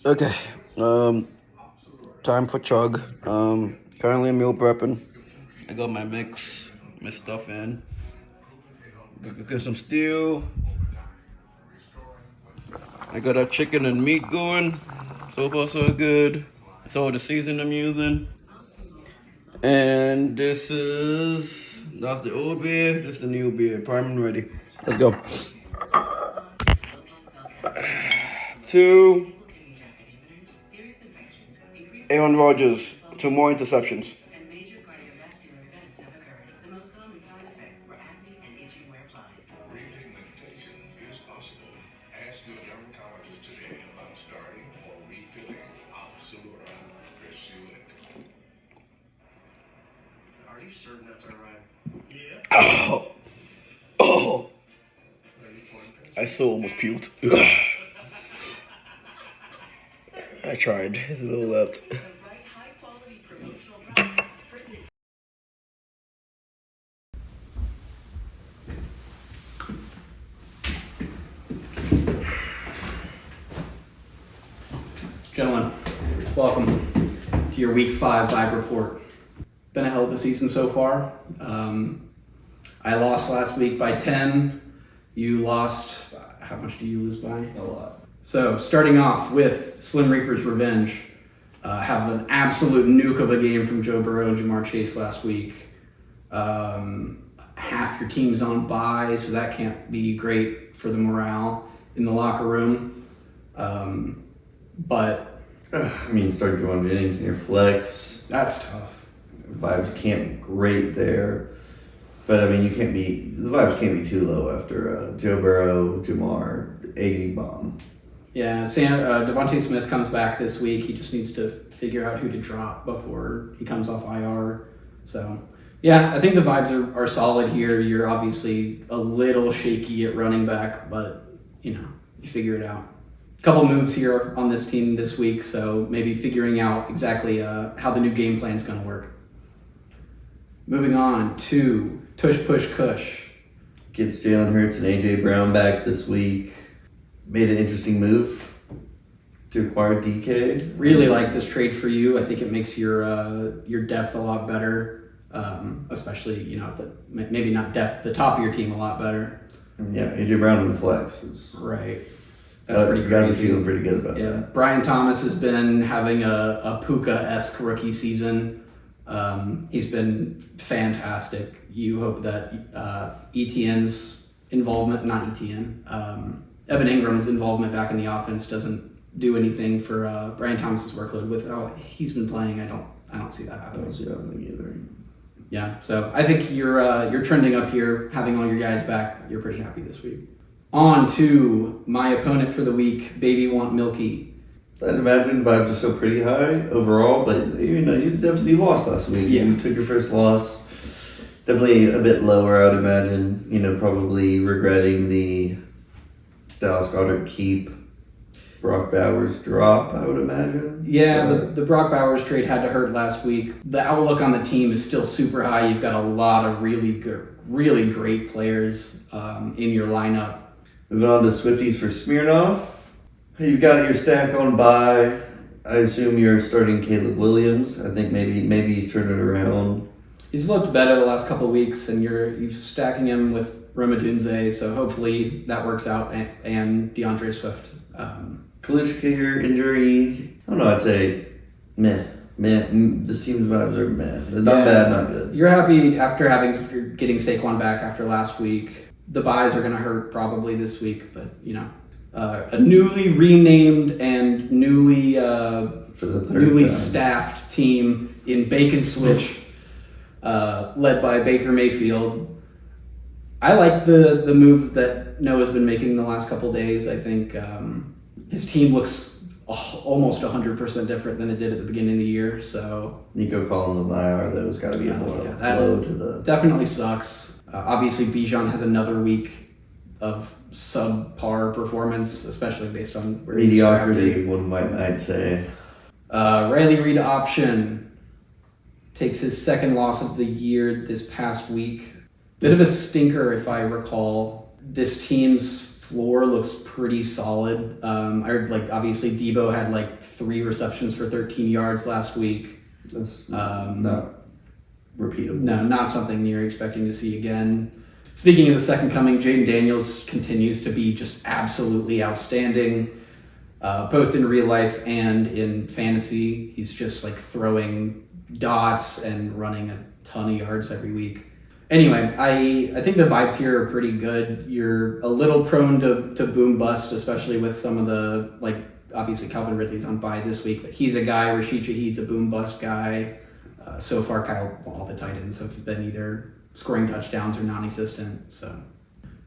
Okay. Time for Chug. Currently meal prepping. I got my mix, my stuff in. Cooking some stew. I got a chicken and meat going. So far so good. That's all the season I'm using. And that's the old beer. This is the new beer. Prime and ready. Let's go. Two. Aaron Rodgers. Two more interceptions. Oh, oh. I so almost puked. I tried. It's a little left. Gentlemen, welcome to your Week 5 vibe report. Been a hell of a season so far. I lost last week by 10. You lost, how much did you lose by? A lot. So, starting off with Slim Reaper's Revenge. Have an absolute nuke of a game from Joe Burrow and Jamar Chase last week. Half your team's on bye, so that can't be great for the morale in the locker room. But start Juwan Jennings in your flex. that's tough. Vibes can't be great there. But the vibes can't be too low after Joe Burrow, Jamar, 80 bomb. Yeah, Devontae Smith comes back this week. He just needs to figure out who to drop before he comes off IR. So, yeah, I think the vibes are solid here. You're obviously a little shaky at running back, but, you figure it out. A couple moves here on this team this week, so maybe figuring out exactly how the new game plan is going to work. Moving on to Tush Push Kush. Gets Jalen Hurts and AJ Brown back this week. Made an interesting move to acquire DK. Really like this trade for you. I think it makes your depth a lot better, especially maybe not depth, the top of your team a lot better. Yeah, AJ Brown in the flex is Right. That's pretty you gotta be crazy. feeling pretty good about Yeah, that. Brian Thomas has been having a Puka-esque rookie season. He's been fantastic. You hope that Etienne's involvement, not Etienne, Evan Ingram's involvement back in the offense doesn't do anything for Brian Thomas's workload. With how he's been playing, I don't see that I happening. don't see that one either. Yeah, so I think you're trending up here, having all your guys back. You're pretty happy this week. On to my opponent for the week, Baby Want Milky. I'd imagine vibes are still pretty high overall, but you definitely lost last week. Yeah. You took your first loss. Definitely a bit lower, I would imagine. Probably regretting the Dallas Goedert keep, Brock Bowers drop, I would imagine. Yeah, the Brock Bowers trade had to hurt last week. The outlook on the team is still super high. You've got a lot of really great players in your lineup. Moving on to Swifties for Smirnoff. You've got your stack on bye. I assume you're starting Caleb Williams. I think maybe he's turned it around. He's looked better the last couple of weeks, and you're stacking him with Romadunze, so hopefully that works out, and DeAndre Swift. Kalushka here, injury. I don't know, I'd say meh. The team's vibes are meh. They're not bad, not good. You're happy after getting Saquon back after last week. The buys are going to hurt probably this week, but a newly renamed and newly For the third time. staffed team in Bacon Switch, led by Baker Mayfield. I like the moves that Noah's been making the last couple days. I think his team looks almost 100% different than it did at the beginning of the year. So Nico Collins on the IR, though, has got to be a that blow to the... definitely sucks. Obviously, Bijan has another week of subpar performance, especially based on where he was drafted. Mediocrity, one might say. Riley Reid option takes his second loss of the year this past week. Bit of a stinker, if I recall. This team's floor looks pretty solid. Obviously Debo had like 3 receptions for 13 yards last week. That's not repeatable. No, not something you're expecting to see again. Speaking of the second coming, Jaden Daniels continues to be just absolutely outstanding, both in real life and in fantasy. He's just like throwing dots and running a ton of yards every week. Anyway, I think the vibes here are pretty good. You're a little prone to boom bust, especially with some of the, like, obviously Calvin Ridley's on bye this week, but he's a guy. Rashid Shaheed's a boom bust guy. So far, all the tight ends have been either scoring touchdowns or non-existent. So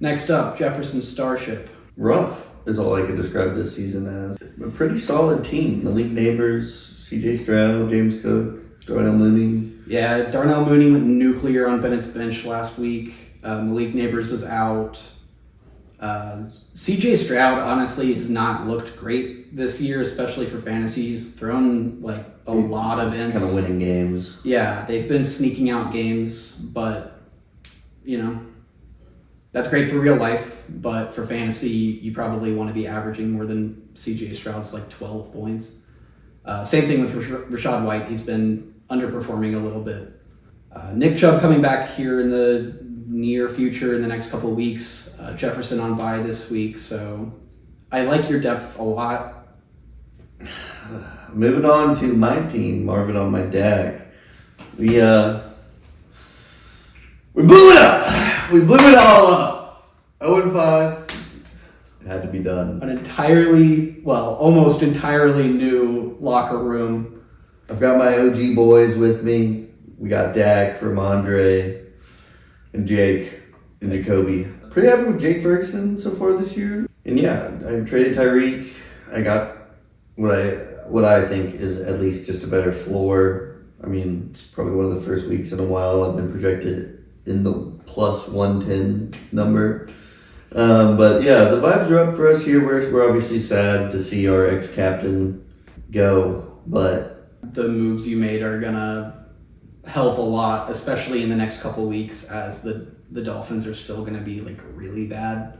next up, Jefferson Starship. Rough is all I could describe this season as. A pretty solid team. Malik Neighbors, CJ Stroud, James Cook, Darnell Mooney. Yeah, Darnell Mooney went nuclear on Bennett's bench last week. Malik Neighbors was out. CJ Stroud honestly has not looked great this year, especially for fantasy. He's thrown like a lot of ends. Kind of winning games. Yeah, they've been sneaking out games, but that's great for real life. But for fantasy, you probably want to be averaging more than CJ Stroud's like 12 points. Same thing with Rachaad White. He's been underperforming a little bit. Nick Chubb coming back here in the near future in the next couple of weeks. Jefferson on bye this week, so I like your depth a lot. Moving on to my team, Marvin on my deck. We blew it up. We blew it all up. 0-5. It had to be done. An almost entirely new locker room. I've got my OG boys with me. We got Dak, Ramondre, and Jake, and Jacoby. Pretty happy with Jake Ferguson so far this year. And yeah, I traded Tyreek. I got what I think is at least just a better floor. I mean, it's probably one of the first weeks in a while I've been projected in the plus 110 number. But yeah, the vibes are up for us here. We're obviously sad to see our ex-captain go, but the moves you made are gonna help a lot, especially in the next couple weeks, as the Dolphins are still gonna be like really bad.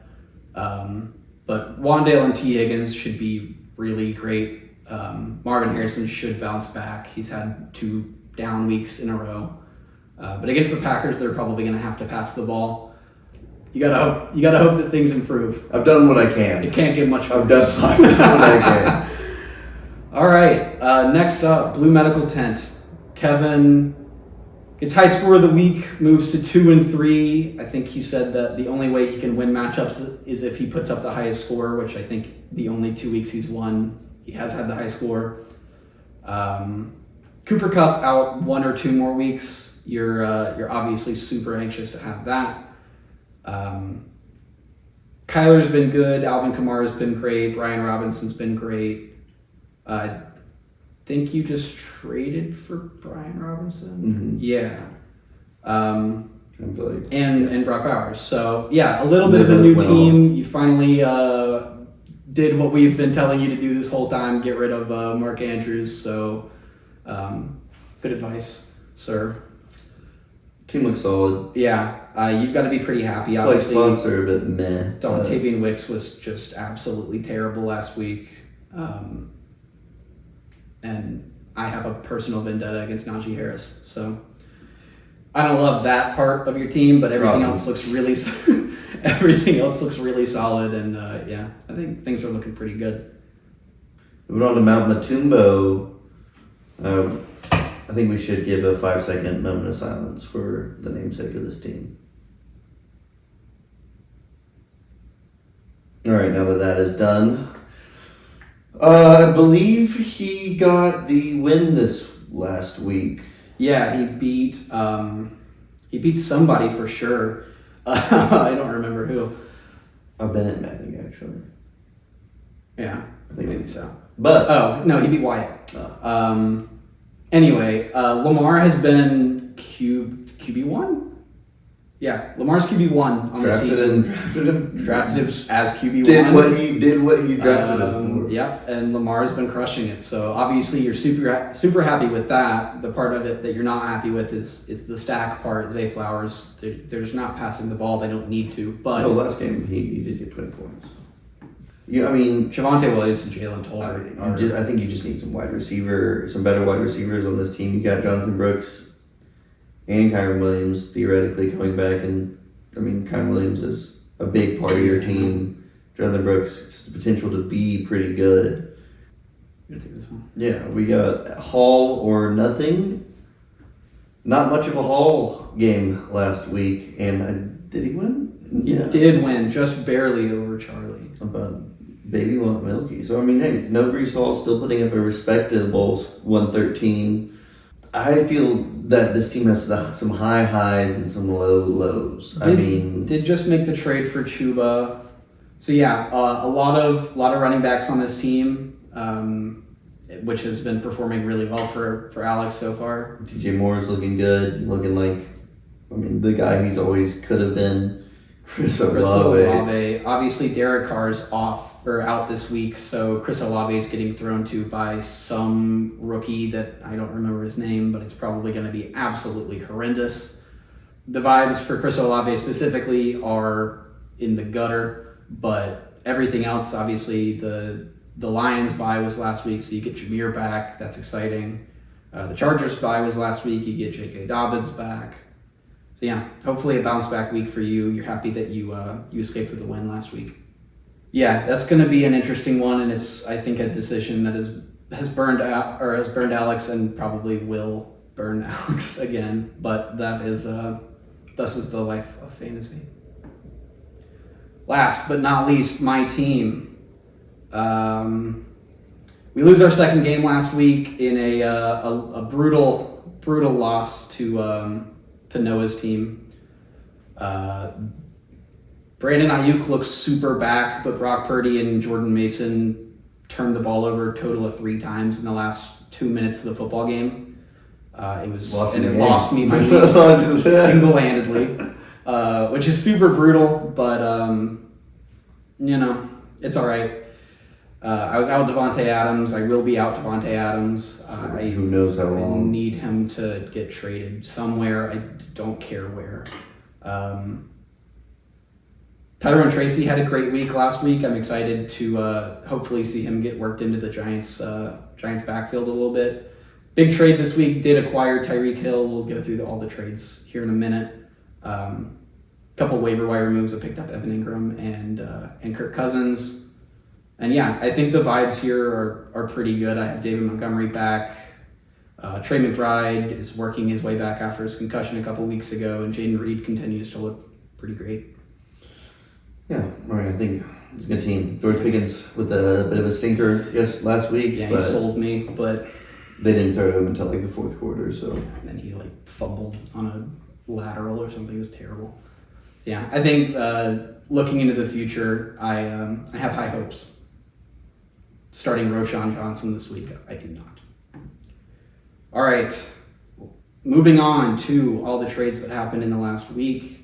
But Wandale and T. Higgins should be really great. Marvin Harrison should bounce back. He's had 2 down weeks in a row. But against the Packers, they're probably gonna have to pass the ball. You gotta hope that things improve. I've done what I can. It can't get much worse. I've done what I can. All right, next up, Blue Medical Tent. Kevin gets high score of the week, moves to 2-3. I think he said that the only way he can win matchups is if he puts up the highest score, which I think the only 2 weeks he's won, he has had the high score. Cooper Kupp out 1 or 2 more weeks. You're obviously super anxious to have that. Kyler's been good. Alvin Kamara's been great. Brian Robinson's been great. I think you just traded for Brian Robinson. Mm-hmm. Yeah. Like, and Brock Bowers. So yeah, a little bit of a new team. You finally did what we've been telling you to do this whole time. Get rid of Mark Andrews. So good advice, sir. Team looks solid. Yeah, you've got to be pretty happy. Like Obviously, sponsor a bit meh. Dontavian Wicks was just absolutely terrible last week. And I have a personal vendetta against Najee Harris. So I don't love that part of your team, but everything else looks really solid. And yeah, I think things are looking pretty good. Moving on to Mount Matumbo. I think we should give a 5-second moment of silence for the namesake of this team. All right, now that is done, I believe he got the win this last week. Yeah, he beat somebody for sure. I don't remember who. Bennett, I think, actually. Yeah, maybe so. But no, he beat Wyatt. Anyway, Lamar has been QB1. Yeah, Lamar's QB1 on the season. Drafted him as QB1. Did what he drafted him for. Yep, and Lamar's been crushing it. So obviously you're super happy with that. The part of it that you're not happy with is the stack part. Zay Flowers, they're just not passing the ball. They don't need to. But last game he did get 20 points. I mean, Javonte Williams and Jalen Tolbert. I think you just need some better wide receivers on this team. You got Jonathan Brooks and Kyron Williams theoretically coming back, and I mean, Kyron Williams is a big part of your team. Jonathan Brooks has the potential to be pretty good. I'm gonna take this one. Yeah, we got Hall or nothing. Not much of a Hall game last week, and did he win? He did win, just barely over Charlie. But baby want milky. So I mean, hey, no Brees Hall still putting up a respectable 113. I feel that this team has some high highs and some low lows. Did just make the trade for Chuba. So yeah, a lot of running backs on this team, which has been performing really well for Alex so far. DJ Moore is looking good, looking like, I mean, the guy he's always could have been. Chris Olave. Obviously, Derek Carr is out this week, so Chris Olave is getting thrown to by some rookie that I don't remember his name, but it's probably going to be absolutely horrendous. The vibes for Chris Olave specifically are in the gutter, but everything else, obviously, the Lions bye was last week, so you get Jameer back. That's exciting. The Chargers bye was last week. You get J.K. Dobbins back. So yeah, hopefully a bounce back week for you. You're happy that you escaped with a win last week. Yeah, that's going to be an interesting one, and it's, I think, a decision that has burned Alex and probably will burn Alex again. But thus is the life of fantasy. Last but not least, my team. We lose our second game last week in a brutal loss to Noah's team. Brandon Ayuk looks super back, but Brock Purdy and Jordan Mason turned the ball over a total of 3 times in the last 2 minutes of the football game. It lost me my week single-handedly, which is super brutal, but it's all right. I was out Devontae Adams. I will be out Devontae Adams. Who knows how long? I need him to get traded somewhere. I don't care where. Tyrone Tracy had a great week last week. I'm excited to hopefully see him get worked into the Giants backfield a little bit. Big trade this week. Did acquire Tyreek Hill. We'll go through all the trades here in a minute. Couple waiver wire moves. I picked up Evan Ingram and Kirk Cousins. And yeah, I think the vibes here are pretty good. I have David Montgomery back. Trey McBride is working his way back after his concussion a couple weeks ago, and Jaden Reed continues to look pretty great. Yeah, all right, I think it's a good team. George Pickens with a bit of a stinker last week. Yeah, he sold me, but they didn't throw to him until like the fourth quarter. So and then he fumbled on a lateral or something. It was terrible. Yeah, I think looking into the future, I have high hopes. Starting Roshan Johnson this week, I do not. All right, moving on to all the trades that happened in the last week.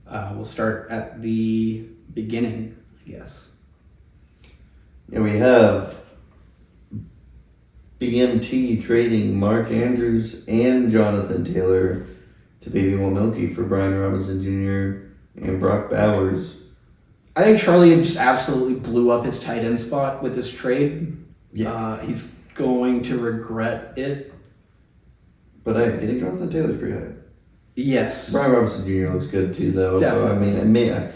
We'll start at the beginning, I guess. Yeah, we have BMT trading Mark Andrews and Jonathan Taylor to Baby One Milky for Brian Robinson Jr. and Brock Bowers. I think Charlie just absolutely blew up his tight end spot with this trade. Yeah. He's going to regret it. But getting Jonathan Taylor's pretty high. Yes. Brian Robinson Jr. looks good too, though. Definitely. So, I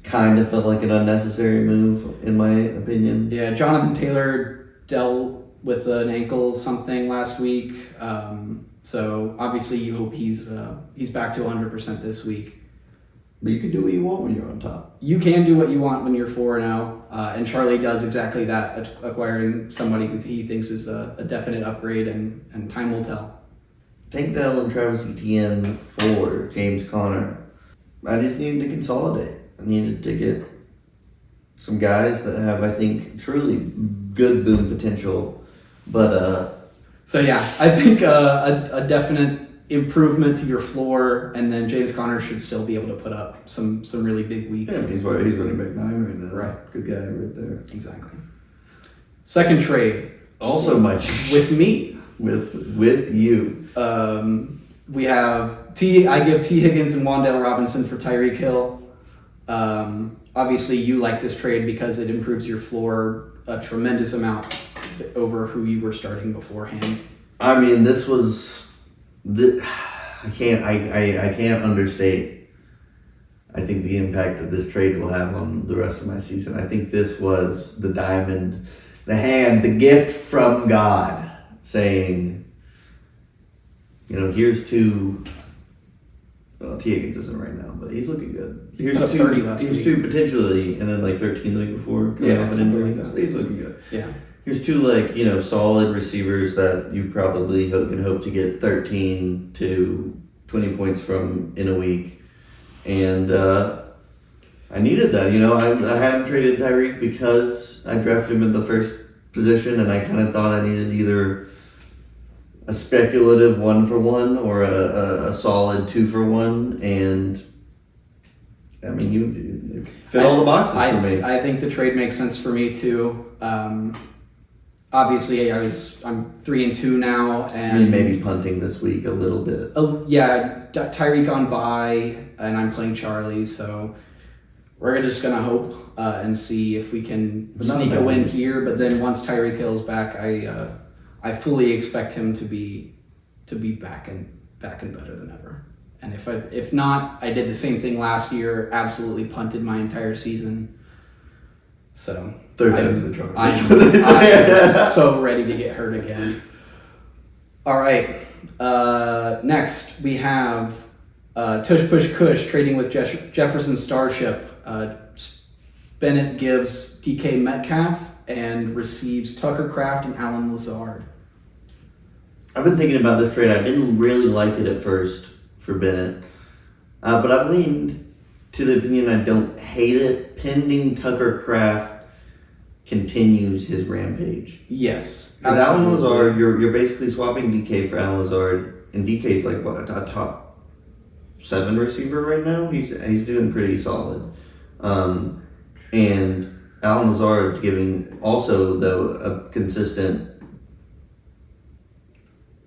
kind of felt like an unnecessary move, in my opinion. Yeah, Jonathan Taylor dealt with an ankle something last week. So obviously you hope he's back to 100% this week. But you can do what you want when you're on top. You can do what you want when you're 4-0, and Charlie does exactly that, acquiring somebody who he thinks is a definite upgrade, and time will tell. Tank Dell and Travis Etienne for James Conner. I just needed to consolidate. I needed to get some guys that have, I think, truly good boom potential. But so yeah, I think a definite improvement to your floor, and then James Conner should still be able to put up some really big weeks. Yeah, he's running back 9 right now. Right. Good guy right there. Exactly. Second trade. Also my with me. With you. We have I give T. Higgins and Wan'Dale Robinson for Tyreek Hill. obviously you like this trade because it improves your floor a tremendous amount over who you were starting beforehand. I mean, this was I can't understate, I think, the impact that this trade will have on the rest of my season. I think this was the diamond, the hand, the gift from God saying, here's two. Well, T. Higgins isn't right now, but he's looking good. Here's Put up 30 last here's week. two potentially, and then like 13 the week before. Yeah, Off an something injury. like that. So he's looking good. Yeah. Here's two solid receivers that you probably can hope to get 13 to 20 points from in a week, and I needed that. I hadn't traded Tyreek because I drafted him in the first position, and I kind of thought I needed either a speculative 1-for-1 or a solid 2-for-1, and I mean you fit all the boxes for me. I think the trade makes sense for me too. Obviously, I'm 3-2 now, and maybe punting this week a little bit. Tyreek on bye, and I'm playing Charlie, so we're just gonna hope and see if we can sneak a win here. But then once Tyreek Hill's back, I fully expect him to be back and better than ever. And if not, I did the same thing last year. Absolutely punted my entire season. So Third time's the charm. I'm so ready to get hurt again. All right. Next, we have Tush Push Kush trading with Jefferson Starship. Bennett gives DK Metcalf and receives Tucker Kraft and Alan Lazard. I've been thinking about this trade. I didn't really like it at first for Bennett, but I've leaned to the opinion I don't hate it, pending Tucker Kraft continues his rampage. Yes. Because Alan Lazard, you're basically swapping DK for Alan Lazard, and DK's like what, a top 7 receiver right now. He's doing pretty solid, and Alan Lazard's giving also though a consistent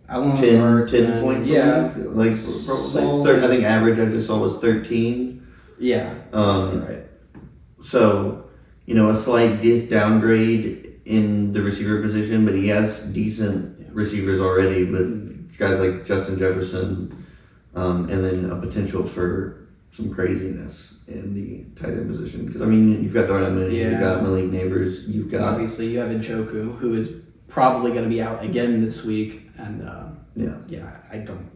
10 points. Yeah. I think average I just saw was 13. Yeah. Right. So, a slight downgrade in the receiver position, but he has decent receivers already with guys like Justin Jefferson, and then a potential for some craziness in the tight end position. Because, you've got Darnell Mooney, you've got Malik Neighbors, you've got... Obviously, you have Njoku, who is probably going to be out again this week, and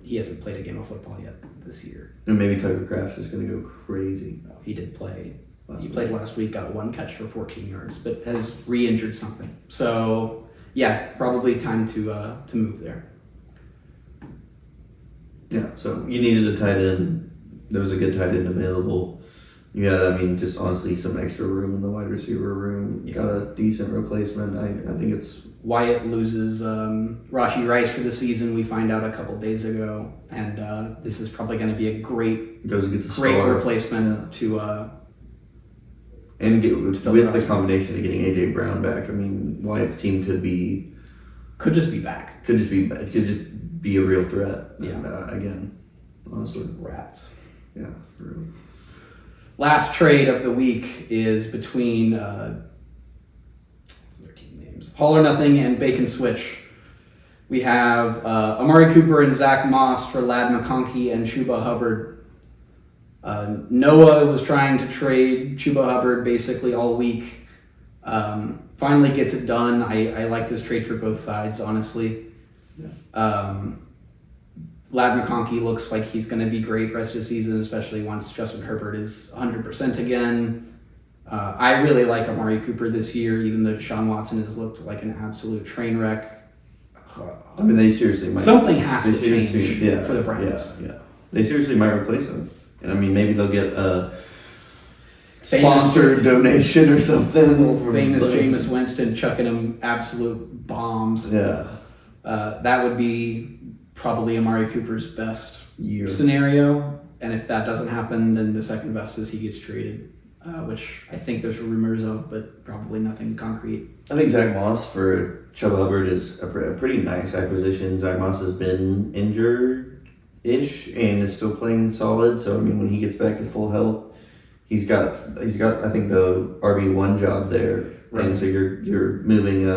he hasn't played a game of football yet this year. And maybe Tucker Kraft's just going to go crazy. He did play. He played last week, got 1 catch for 14 yards, but has re-injured something. So, probably time to move there. Yeah, so you needed a tight end. There was a good tight end available. You had, just honestly some extra room in the wide receiver room. You got a decent replacement. I think it's... Wyatt loses Rashi Rice for the season, we find out a couple days ago, and this is probably going to be a great replacement to... and with the combination of getting A.J. Brown back, Wyatt's team could just be back. Could just be a real threat. Yeah. Again, honestly. Rats. Yeah, for real. Last trade of the week is between what's their team names? All or Nothing and Bacon Switch. We have Amari Cooper and Zach Moss for Ladd McConkey and Chuba Hubbard. Noah was trying to trade Chuba Hubbard basically all week. Finally gets it done. I like this trade for both sides, honestly. Yeah. Ladd McConkey looks like he's going to be great rest of the season, especially once Justin Herbert is 100% again. I really like Amari Cooper this year, even though Deshaun Watson has looked like an absolute train wreck. They seriously might. Something has to change for the Browns. Yeah. They seriously might replace him. And maybe they'll get a sponsored donation or something. Famous Jameis Winston chucking him absolute bombs. Yeah. That would be probably Amari Cooper's best year scenario. And if that doesn't happen, then the second best is he gets traded, which I think there's rumors of, but probably nothing concrete. I think Zach Moss for Chuba Hubbard is a pretty nice acquisition. Zach Moss has been injured-ish and is still playing solid. So, when he gets back to full health, he's got I think the RB1 job there, Right. and so you're moving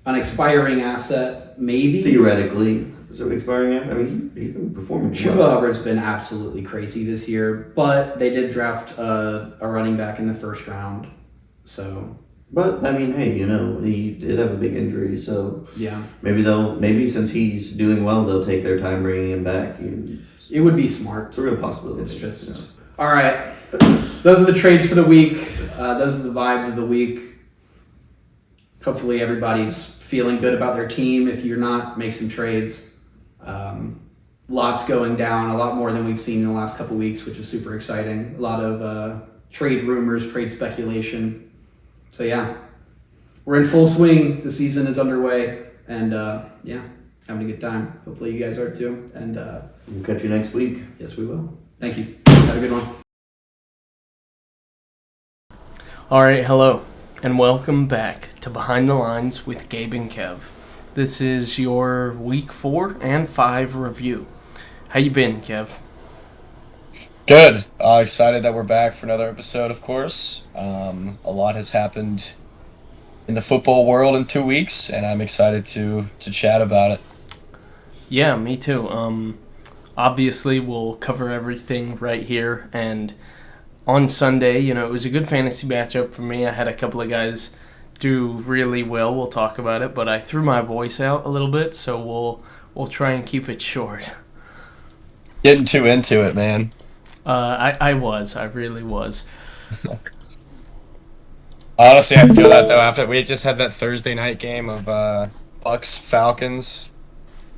An expiring asset, maybe. theoretically. So expiring. I mean, he's been performing Chuba well. Hubbard's been absolutely crazy this year, but they did draft a running back in the first round, so But I mean, hey, he did have a big injury, so yeah, maybe since he's doing well, they'll take their time bringing him back. it would be smart. It's a real possibility. It's just all right. Those are the trades for the week. Those are the vibes of the week. Hopefully, everybody's feeling good about their team. If you're not, make some trades. Lots going down, a lot more than we've seen in the last couple weeks, which is super exciting. A lot of trade rumors, trade speculation. So yeah, we're in full swing. The season is underway, and yeah, having a good time. Hopefully, you guys are too. And We'll catch you next week. yes, we will. Thank you. Have a good one. All right, hello, and welcome back to Behind the Lines with Gabe and Kev. This is your Week 4 and 5 review. How you been, Kev? Good. Excited that we're back for another episode, of course. A lot has happened in the football world in 2 weeks, and I'm excited to chat about it. Yeah, me too. Obviously, we'll cover everything right here, and on Sunday, it was a good fantasy matchup for me. I had a couple of guys do really well. We'll talk about it, but I threw my voice out a little bit, so we'll try and keep it short. Getting too into it, man. I really was. Honestly, I feel that, though, after we just had that Thursday night game of Bucks-Falcons.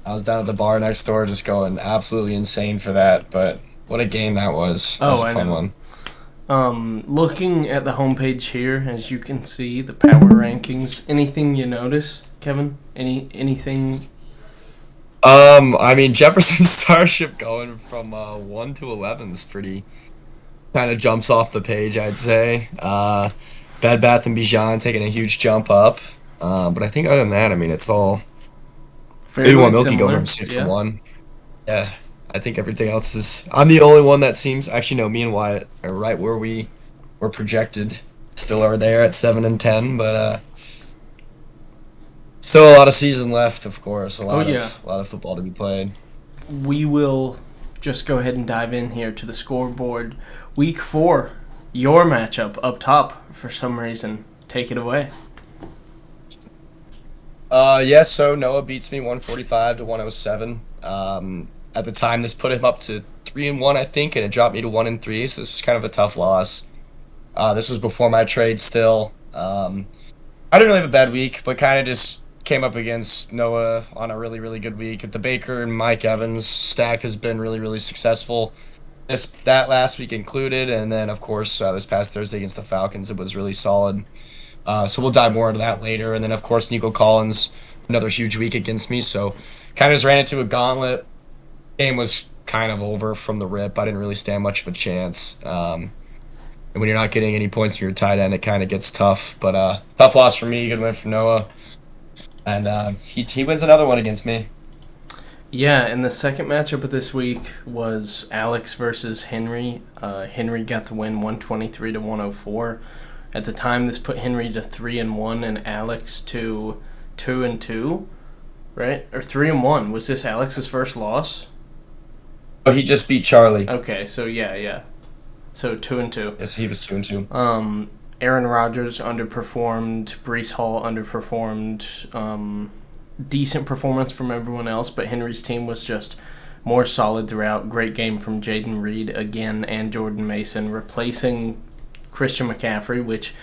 I was down at the bar next door just going absolutely insane for that, but what a game that was. That was a fun one. Looking at the homepage here, as you can see, the power rankings. Anything you notice, Kevin? Anything? I mean, Jefferson Starship going from 1 to 11 is pretty. Kind of jumps off the page, I'd say. Bed Bath and Beyond taking a huge jump up. But I think other than that, I mean, it's all. Fairly Maybe one Milky similar. go from 6 Yeah. to 1. Yeah, I think everything else is. I'm the only one that seems. Actually, no, me and Wyatt are right where we were projected. Still are there at 7 and 10, but still a lot of season left, of course. A lot of football to be played. We will just go ahead and dive in here to the scoreboard. Week 4, your matchup up top for some reason. Take it away. Yes, so Noah beats me 145 to 107. At the time, this put him up to 3-1, I think, and it dropped me to 1-3, so this was kind of a tough loss. This was before my trade still. I didn't really have a bad week, but kind of just came up against Noah on a really, really good week. The Baker and Mike Evans stack has been really, really successful. That last week included, and then, of course, this past Thursday against the Falcons, it was really solid. So we'll dive more into that later. And then, of course, Nico Collins, another huge week against me. So kind of just ran into a gauntlet. Game was kind of over from the rip. I didn't really stand much of a chance. And when you're not getting any points from your tight end, it kind of gets tough. But tough loss for me. Good win for Noah. And he wins another one against me. Yeah, and the second matchup of this week was Alex versus Henry. Henry got the win 123 to 104. At the time, this put Henry to 3-1 and Alex to 2-2, right? Or 3-1. Was this Alex's first loss? Oh, he just beat Charlie. Okay, so yeah. So 2-2. Yes, he was 2-2. Aaron Rodgers underperformed. Breece Hall underperformed. Decent performance from everyone else, but Henry's team was just more solid throughout. Great game from Jaden Reed again and Jordan Mason, replacing Christian McCaffrey, which,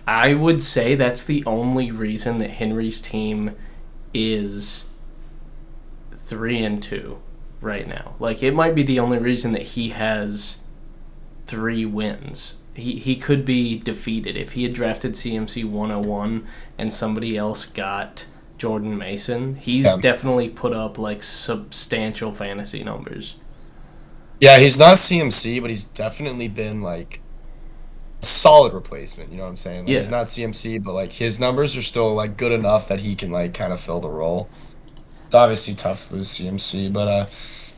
I would say that's the only reason that Henry's team is 3-2 right now. Like, it might be the only reason that he has 3 wins. He could be defeated. If he had drafted CMC 101 and somebody else got Jordan Mason, he's definitely put up, like, substantial fantasy numbers. Yeah, he's not CMC, but he's definitely been, like, a solid replacement, you know what I'm saying? Like, Yeah. He's not CMC, but, like, his numbers are still, like, good enough that he can, like, kind of fill the role. It's obviously tough to lose CMC, but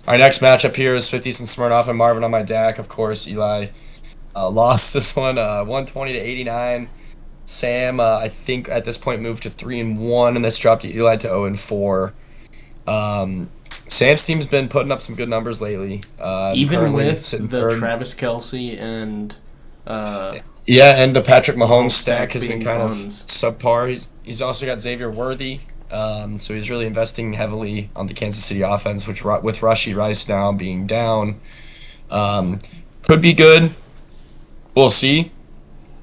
Our next matchup here is 50s and Smirnoff and Marvin on my deck. Of course, Eli lost this one, 120 to 89. Sam, I think at this point moved to 3-1, and this dropped Eli to 0-4. Sam's team's been putting up some good numbers lately. Even currently with sitting the third. Travis Kelsey and Yeah, and the Patrick Mahomes stack stack has been being kind buns. of subpar. He's also got Xavier Worthy, so he's really investing heavily on the Kansas City offense, which with Rashee Rice now being down, could be good. We'll see.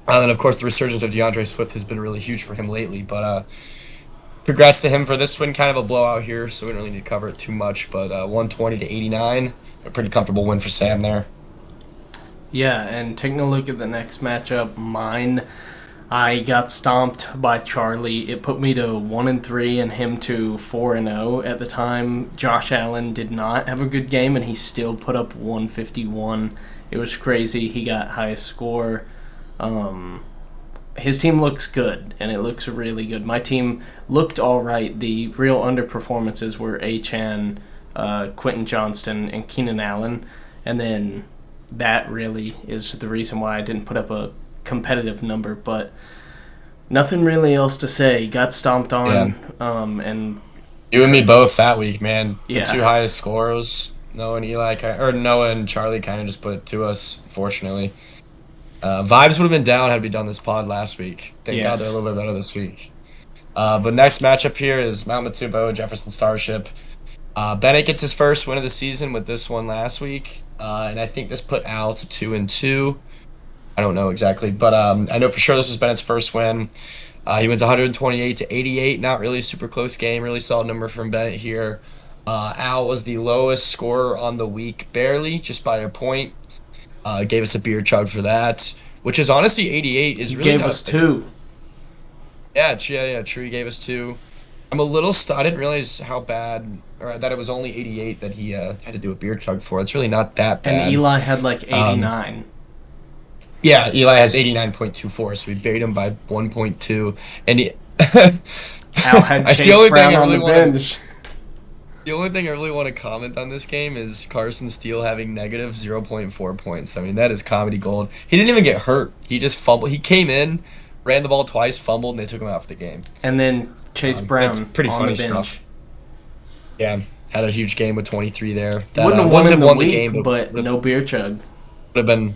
And then of course the resurgence of DeAndre Swift has been really huge for him lately. But congrats to him for this win. Kind of a blowout here, so we don't really need to cover it too much. But 120 to 89, a pretty comfortable win for Sam there. Yeah, and taking a look at the next matchup, mine, I got stomped by Charlie. It put me to 1-3 and him to 4-0 at the time. Josh Allen did not have a good game, and he still put up 151. It was crazy. He got highest score. His team looks good, and it looks really good. My team looked all right. The real underperformances were Achan, Quentin Johnston, and Keenan Allen, and then that really is the reason why I didn't put up a competitive number, but nothing really else to say. Got stomped on, and You and me both that week, man. Yeah. The two highest scores, Noah and Charlie kind of just put it to us, fortunately. Vibes would have been down had we done this pod last week. Thank God they're a little bit better this week. But next matchup here is Mount Matubo and Jefferson Starship. Bennett gets his first win of the season with this one last week, and I think this put Al to 2-2. I don't know exactly, but I know for sure this was Bennett's first win. He wins 128 to 88. Not really a super close game. Really solid number from Bennett here. Al was the lowest scorer on the week, barely, just by a point. Gave us a beer chug for that, which is honestly 88 is really gave not us 2. Yeah, true. He gave us 2. I'm a little I didn't realize how bad, or that it was only 88 that he had to do a beer chug for. It's really not that bad. And Eli had like 89. Yeah, Eli has 89.24, so we buried him by 1.2. And Al had the Chase only Brown thing I on really the wanna- bench. The only thing I really want to comment on this game is Carson Steele having negative 0.4 points. I mean, that is comedy gold. He didn't even get hurt. He just fumbled. He came in, ran the ball twice, fumbled, and they took him out for the game. And then Chase Brown It's pretty on funny the bench. stuff. Yeah, had a huge game with 23 there. That, Wouldn't have wouldn't won in the won week, game, but no beer chug. would have been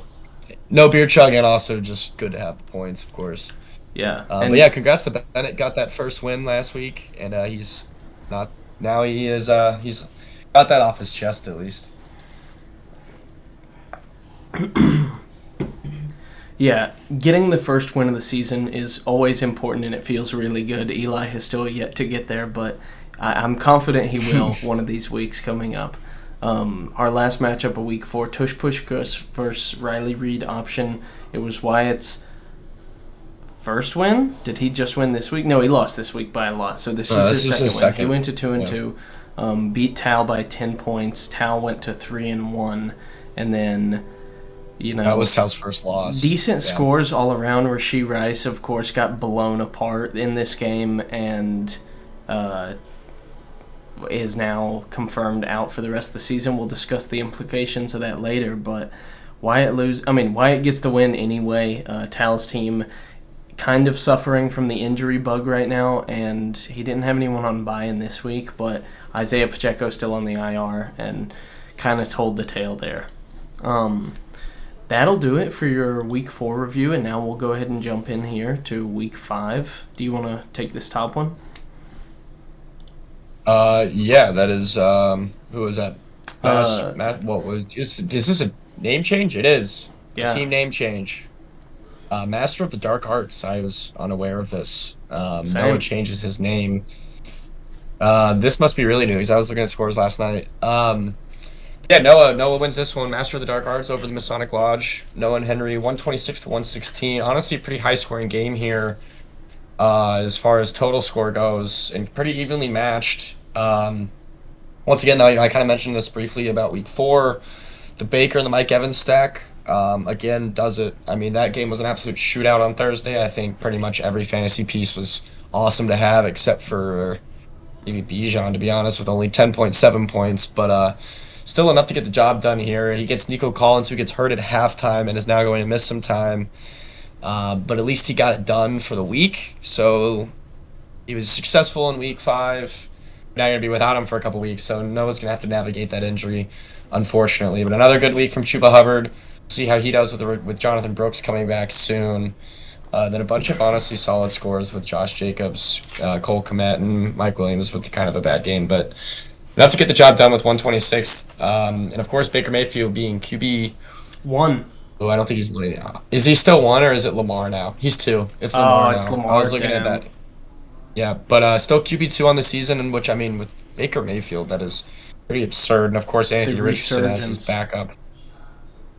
no beer chug, and also just good to have the points, of course. Yeah. But yeah, congrats to Bennett. Got that first win last week, and he's not now. He's got that off his chest at least. Yeah, getting the first win of the season is always important, and it feels really good. Eli has still yet to get there, but I'm confident he will one of these weeks coming up. Our last matchup of week 4, Tush Push versus Riley Reed option. It was Wyatt's first win. Did he just win this week? No, he lost this week by a lot. So this was his second win. He went to 2-2. Beat Tal by 10 points. Tal went to 3-1, and then That was Tal's first loss. Decent scores all around. Rashee Rice, of course, got blown apart in this game and is now confirmed out for the rest of the season. We'll discuss the implications of that later, but Wyatt gets the win anyway. Tal's team kind of suffering from the injury bug right now, and he didn't have anyone on bye-in this week, but Isaiah Pacheco still on the IR and kind of told the tale there. That'll do it for your Week 4 review, and now we'll go ahead and jump in here to Week 5. Do you want to take this top one? Yeah, that is, who was that? Is this a name change? It is. Yeah. A team name change. Master of the Dark Arts. I was unaware of this. Noah changes his name. This must be really new because I was looking at scores last night. Yeah, Noah wins this one. Master of the Dark Arts over the Masonic Lodge. Noah and Henry, 126 to 116. Honestly, a pretty high scoring game here as far as total score goes, and pretty evenly matched. Once again, though, I kind of mentioned this briefly about Week 4. The Baker and the Mike Evans stack, again, does it. I mean, that game was an absolute shootout on Thursday. I think pretty much every fantasy piece was awesome to have, except for maybe Bijan, to be honest, with only 10.7 points. But still enough to get the job done here. He gets Nico Collins, who gets hurt at halftime and is now going to miss some time. But at least he got it done for the week. So he was successful in week 5. Now you're going to be without him for a couple weeks. So Noah's going to have to navigate that injury, unfortunately. But another good week from Chuba Hubbard. See how he does with Jonathan Brooks coming back soon. Then a bunch of honestly solid scores with Josh Jacobs, Cole Kmet, and Mike Williams with kind of a bad game. But enough to get the job done with 126. And of course, Baker Mayfield being QB 1. Oh, I don't think he's winning now. Is he still 1 or is it Lamar now? He's 2. It's Lamar now. It's Lamar. I was looking at that. Yeah, but still QB2 on the season, in which, I mean, with Baker Mayfield, that is pretty absurd. And of course, Anthony Richardson as his backup.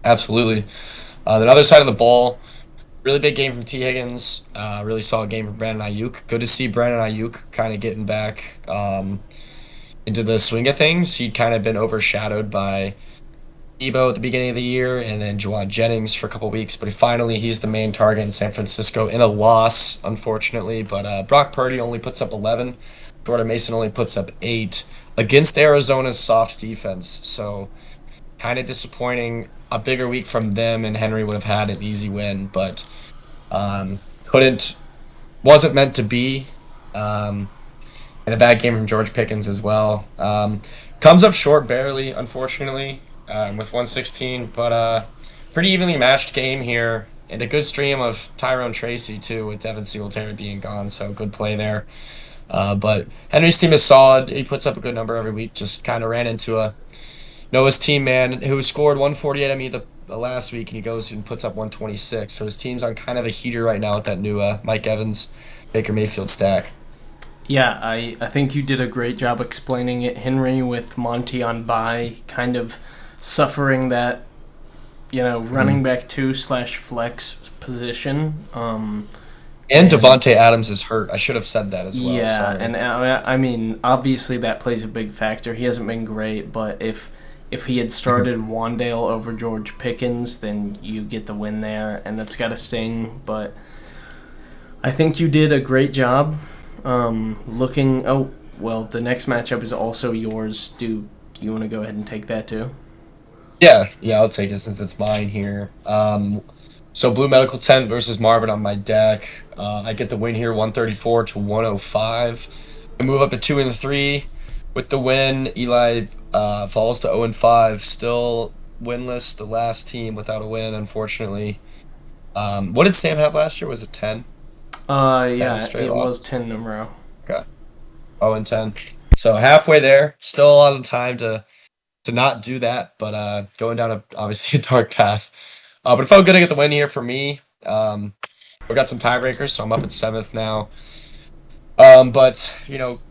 Absolutely. The other side of the ball, really big game from T. Higgins. Really solid game from Brandon Ayuk. Good to see Brandon Ayuk kind of getting back into the swing of things. He'd kind of been overshadowed by Debo at the beginning of the year, and then Juwan Jennings for a couple weeks, but he's the main target in San Francisco in a loss, unfortunately. But Brock Purdy only puts up 11. Jordan Mason only puts up 8 against Arizona's soft defense. So kind of disappointing. A bigger week from them, and Henry would have had an easy win, but wasn't meant to be. And a bad game from George Pickens as well. Comes up short barely, unfortunately. With 116, but pretty evenly matched game here, and a good stream of Tyrone Tracy too, with Devin Singletary being gone, so good play there. But Henry's team is solid. He puts up a good number every week. Just kind of ran into a Noah's team man who scored 148 at me the last week, and he goes and puts up 126. So his team's on kind of a heater right now with that new Mike Evans, Baker Mayfield stack. Yeah, I think you did a great job explaining it. Henry with Monty on bye, kind of suffering that, running back 2/flex position. And Devontae Adams is hurt. I should have said that as well. Yeah, Sorry. and I mean, obviously that plays a big factor. He hasn't been great, but if he had started Wandale over George Pickens, then you get the win there, and that's got to sting. But I think you did a great job. The next matchup is also yours. Do you want to go ahead and take that too? Yeah, I'll take it since it's mine here. So Blue Medical Tent versus Marvin on my deck. I get the win here, 134 to 105. I move up to 2-3 with the win. Eli falls to 0-5, still winless. The last team without a win, unfortunately. What did Sam have last year? Was it 10? Yeah, it was 10 in a row. Okay, 0-10. So halfway there. Still a lot of time to not do that, but going down obviously a dark path. But it felt good to get the win here for me. We got some tiebreakers, so I'm up at 7th now. But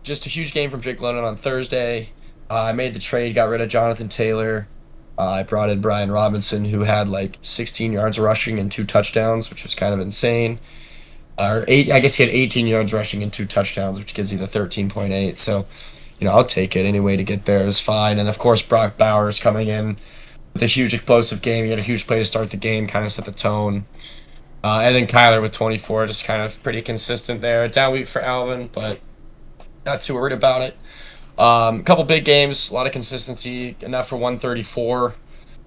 just a huge game from Jake London on Thursday. I made the trade, got rid of Jonathan Taylor. I brought in Brian Robinson, who had like 16 yards rushing and 2 touchdowns, which was kind of insane. I guess he had 18 yards rushing and 2 touchdowns, which gives you the 13.8. So, I'll take it. Any way to get there is fine. And of course, Brock Bowers coming in with a huge explosive game. He had a huge play to start the game, kind of set the tone. And then Kyler with 24, just kind of pretty consistent there. Down week for Alvin, but not too worried about it. A couple big games, a lot of consistency, enough for 134.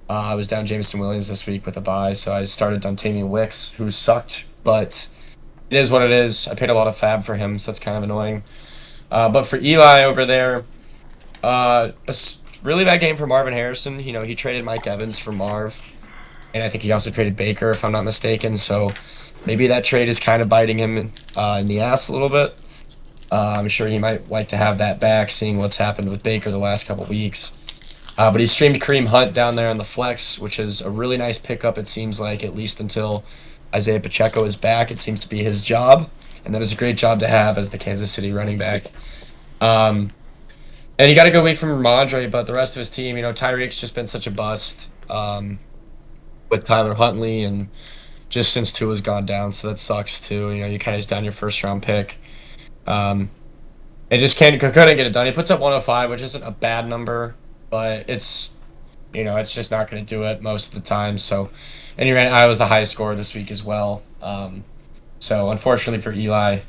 I was down Jameson Williams this week with a bye, so I started Dontamian Wicks, who sucked, but it is what it is. I paid a lot of fab for him, so that's kind of annoying. But for Eli over there, a really bad game for Marvin Harrison. He traded Mike Evans for Marv, and I think he also traded Baker, if I'm not mistaken. So maybe that trade is kind of biting him in the ass a little bit. I'm sure he might like to have that back, seeing what's happened with Baker the last couple weeks. But he streamed Kareem Hunt down there on the flex, which is a really nice pickup, it seems like, at least until Isaiah Pacheco is back. It seems to be his job, and that is a great job to have as the Kansas City running back. And he got a good week from Ramondre, but the rest of his team, Tyreek's just been such a bust with Tyler Huntley, and just since Tua's gone down, so that sucks too. You kind of just down your first-round pick. It just couldn't get it done. He puts up 105, which isn't a bad number, but it's just not going to do it most of the time. So, and I was the highest scorer this week as well. So unfortunately for Eli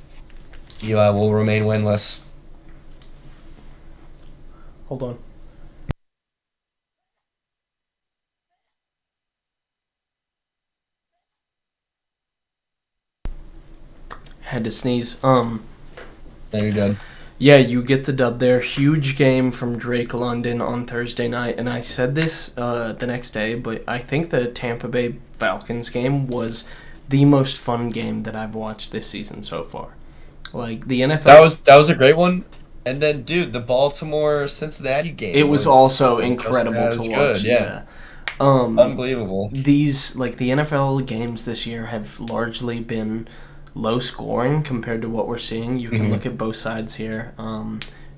will remain winless. Hold on. Had to sneeze. There you go. Yeah, you get the dub there. Huge game from Drake London on Thursday night, and I said this the next day, but I think the Tampa Bay Falcons game was the most fun game that I've watched this season so far. Like the NFL, That was a great one. And then, dude, the Baltimore Cincinnati game. it was also just incredible as to good, watch. yeah. Um, Unbelievable. these like the NFL games this year have largely been low scoring compared to what we're seeing. You can look at both sides here,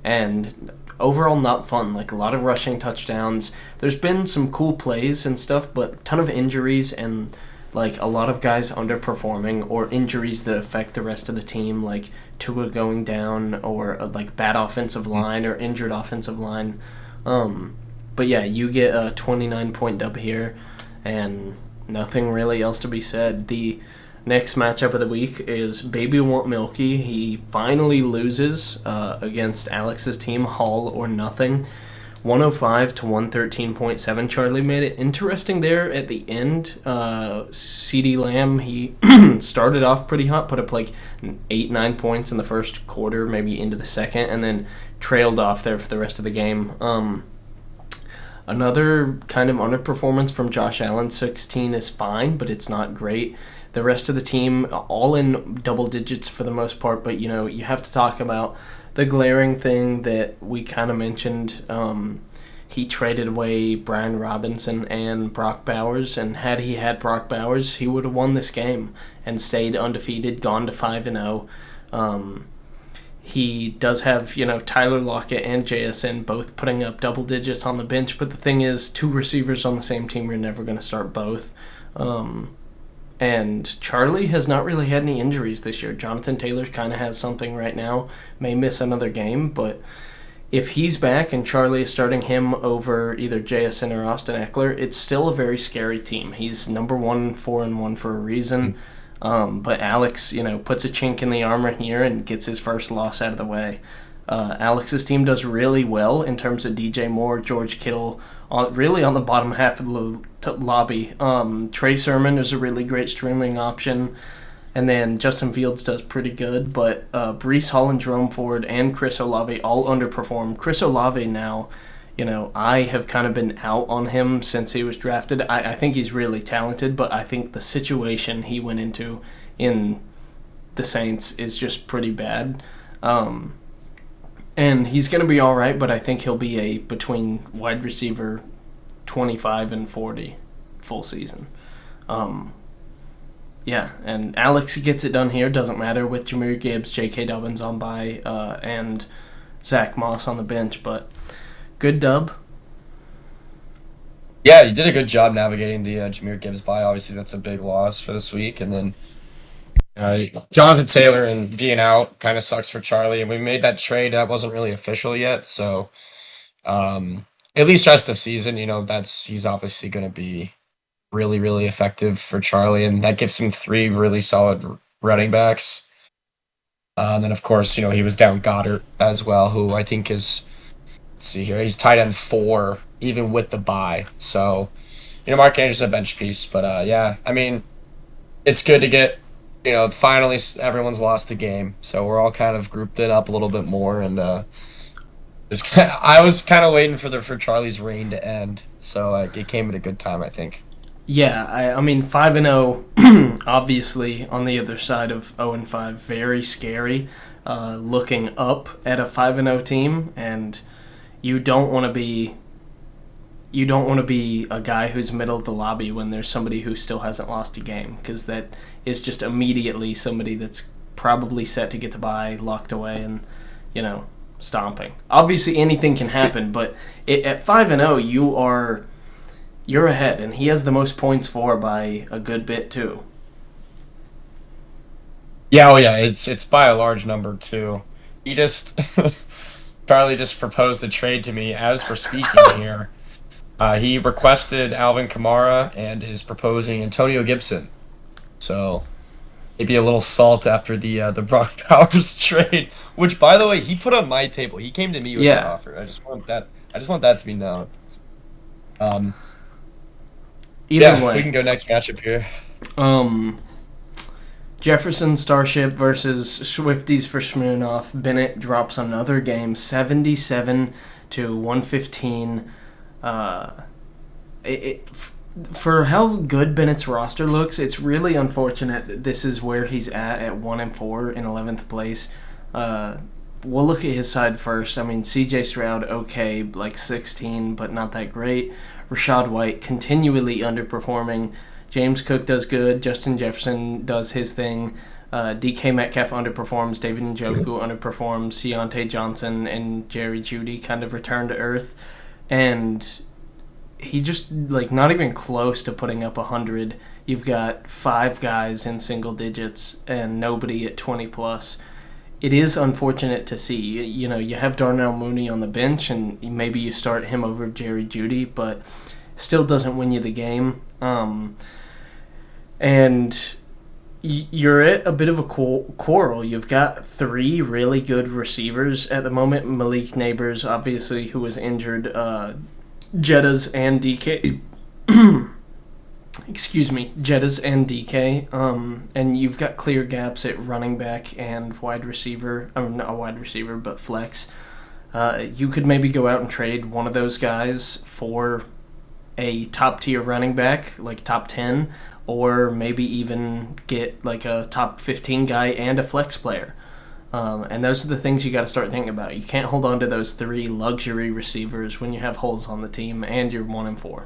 and overall not fun. Like a lot of rushing touchdowns. There's been some cool plays and stuff, but a ton of injuries and like a lot of guys underperforming or injuries that affect the rest of the team, like Tua going down or like bad offensive line or injured offensive line. But yeah, you get a 29-point dub here, and nothing really else to be said. The next matchup of the week is Baby Want Milky. He finally loses against Alex's team, Hall or Nothing. 105 to 113.7. Charlie made it interesting there at the end. CeeDee Lamb, he started off pretty hot, put up like 8-9 points in the first quarter, maybe into the second, and then trailed off there for the rest of the game. Another kind of underperformance from Josh Allen. 16 is fine, but it's not great. The rest of the team, all in double digits for the most part, but you know, you have to talk about the glaring thing that we kind of mentioned. He traded away Brian Robinson and Brock Bowers, and had he had Brock Bowers, he would have won this game and stayed undefeated, gone to 5-0. He does have, you know, Tyler Lockett and JSN both putting up double digits on the bench, but the thing is, two receivers on the same team, you're never going to start both. And Charlie has not really had any injuries this year. Jonathan Taylor kind of has something right now, may miss another game, but if he's back and Charlie is starting him over either JSN or Austin Eckler, it's still a very scary team. He's number 1, 4-1 for a reason. But Alex, you know, puts a chink in the armor here and gets his first loss out of the way. Alex's team does really well in terms of DJ Moore, George Kittle, really on the bottom half of the lobby. Trey Sermon is a really great streaming option. And then Justin Fields does pretty good. But Breece Hall and Jerome Ford and Chris Olave all underperform. Chris Olave now, you know, I have kind of been out on him since he was drafted. I think he's really talented, but I think the situation he went into in the Saints is just pretty bad. And he's going to be all right, but I think he'll be a between wide receiver 25 and 40 full season. Yeah, and Alex gets it done here. Doesn't matter with Jahmyr Gibbs, J.K. Dobbins on bye, and Zach Moss on the bench, but good dub. Yeah, you did a good job navigating the Jahmyr Gibbs bye. Obviously, that's a big loss for this week. And then Jonathan Taylor and being out kind of sucks for Charlie. And we made that trade that wasn't really official yet. So at least rest of season, you know, he's obviously going to be really, really effective for Charlie. And that gives him 3 really solid running backs. And then, of course, you know, he was down Goddard as well, who I think is... Let's see here. He's tight end 4, even with the bye. So, you know, Mark Andrews is a bench piece. But, yeah, I mean, it's good to get, you know, finally everyone's lost the game. So we're all kind of grouped it up a little bit more. And I was kind of waiting for Charlie's reign to end. So it came at a good time, I think. Yeah, I mean, 5-0, obviously, on the other side of 0-5, very scary. Looking up at a 5-0 team, and... You don't want to be a guy who's middle of the lobby when there's somebody who still hasn't lost a game, because that is just immediately somebody that's probably set to get the bye, locked away, and, you know, stomping. Obviously, anything can happen, but at 5-0, you're ahead, and he has the most points for by a good bit too. Yeah, oh yeah, it's by a large number too. He just. Charlie just proposed a trade to me as we're speaking here. He requested Alvin Kamara and is proposing Antonio Gibson. So maybe a little salt after the Brock Bowers trade, which, by the way, he put on my table. He came to me with an offer. I just want that to be known. Either way, we can go next matchup here. Jefferson Starship versus Swifties for Smirnoff. Bennett drops another game, 77 to 115. For how good Bennett's roster looks, it's really unfortunate that this is where he's at 1-4 in 11th place. We'll look at his side first. I mean, C.J. Stroud, okay, like 16, but not that great. Rashad White continually underperforming. James Cook does good. Justin Jefferson does his thing. DK Metcalf underperforms. David Njoku underperforms. Deontay Johnson and Jerry Jeudy kind of return to earth. And he just, like, not even close to putting up 100. You've got 5 guys in single digits and nobody at 20+. It is unfortunate to see. You know, you have Darnell Mooney on the bench, and maybe you start him over Jerry Jeudy, but still doesn't win you the game. And you're at a bit of a quarrel. You've got 3 really good receivers at the moment. Malik Neighbors, obviously, who was injured. Jettas and DK. Excuse me, Jettas and DK. And you've got clear gaps at running back and wide receiver. I mean, not wide receiver, but flex. You could maybe go out and trade one of those guys for a top-tier running back, like top 10, or maybe even get like a top 15 guy and a flex player. And those are the things you got to start thinking about. You can't hold on to those 3 luxury receivers when you have holes on the team and you're 1-4.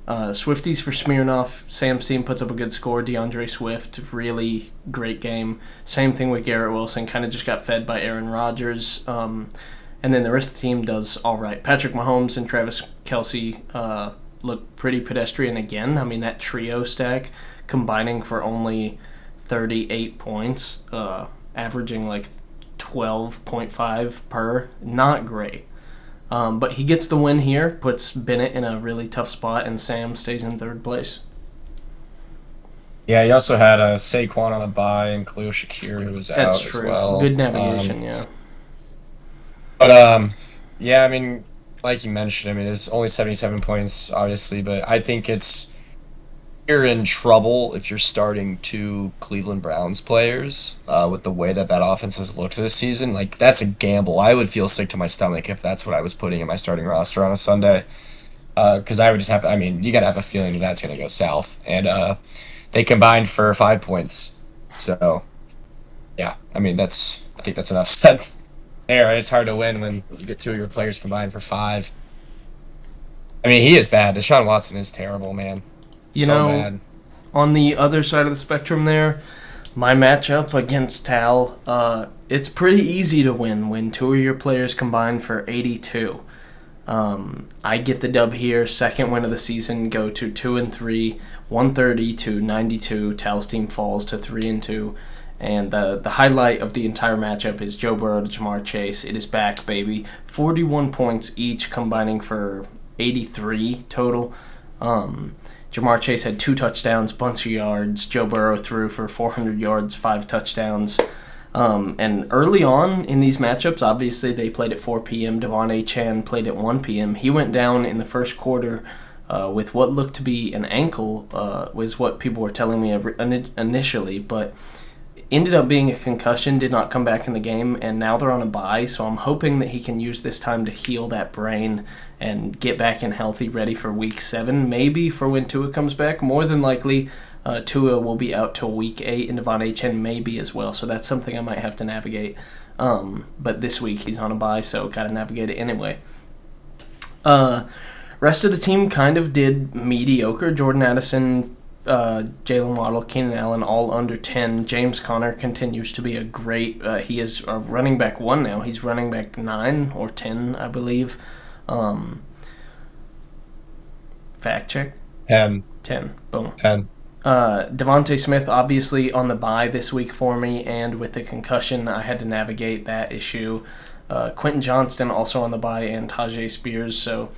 Swifties for Smirnoff. Sam's team puts up a good score. DeAndre Swift, really great game. Same thing with Garrett Wilson. Kind of just got fed by Aaron Rodgers. And then the rest of the team does all right. Patrick Mahomes and Travis Kelce look pretty pedestrian again. I mean, that trio stack combining for only 38 points, averaging like 12.5 per. Not great. But he gets the win here, puts Bennett in a really tough spot, and Sam stays in 3rd place. Yeah, he also had Saquon on a bye and Khalil Shakir, who was That's out true. as well. Good navigation, yeah. But yeah, I mean, like you mentioned, I mean, it's only 77 points, obviously, but I think you're in trouble if you're starting 2 Cleveland Browns players with the way that offense has looked this season. Like, that's a gamble. I would feel sick to my stomach if that's what I was putting in my starting roster on a Sunday. Because I would just have, I mean, you got to have a feeling that that's going to go south. And they combined for 5 points. So, yeah, I mean, I think that's enough said. There, it's hard to win when you get 2 of your players combined for 5. I mean, he is bad. Deshaun Watson is terrible, man. You So know, bad. on the other side of the spectrum there, my matchup against Tal, it's pretty easy to win when 2 of your players combine for 82. I get the dub here, 2nd win of the season, go to 2-3, 130 to 92. Tal's team falls to 3-2. And the highlight of the entire matchup is Joe Burrow to Jamar Chase. It is back, baby. 41 points each, combining for 83 total. Jamar Chase had 2 touchdowns, bunch of yards. Joe Burrow threw for 400 yards, 5 touchdowns. And early on in these matchups, obviously they played at 4 p.m. Devon A. Chan played at 1 p.m. He went down in the first quarter with what looked to be an ankle, was what people were telling me initially, but ended up being a concussion, did not come back in the game, and now they're on a bye, so I'm hoping that he can use this time to heal that brain and get back in healthy, ready for Week 7, maybe for when Tua comes back. More than likely, Tua will be out till Week 8, and Devon A. Chen maybe as well, so that's something I might have to navigate. But this week he's on a bye, so got to navigate it anyway. Rest of the team kind of did mediocre. Jordan Addison, Jalen Waddle, Keenan Allen, all under 10. James Conner continues to be a great. He is a running back 1 now. He's running back 9 or 10, I believe. Fact check. 10. 10. Boom. 10. Devontae Smith obviously on the bye this week for me, and with the concussion, I had to navigate that issue. Quentin Johnston also on the bye, and Tajay Spears. So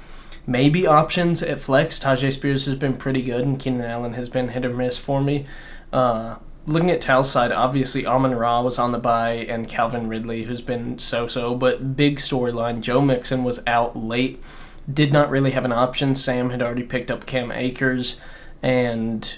maybe options at flex. Tajay Spears has been pretty good, and Keenan Allen has been hit or miss for me. Looking at Tal's side, obviously Amon-Ra was on the bye, and Calvin Ridley, who's been so-so, but big storyline. Joe Mixon was out late, did not really have an option. Sam had already picked up Cam Akers, and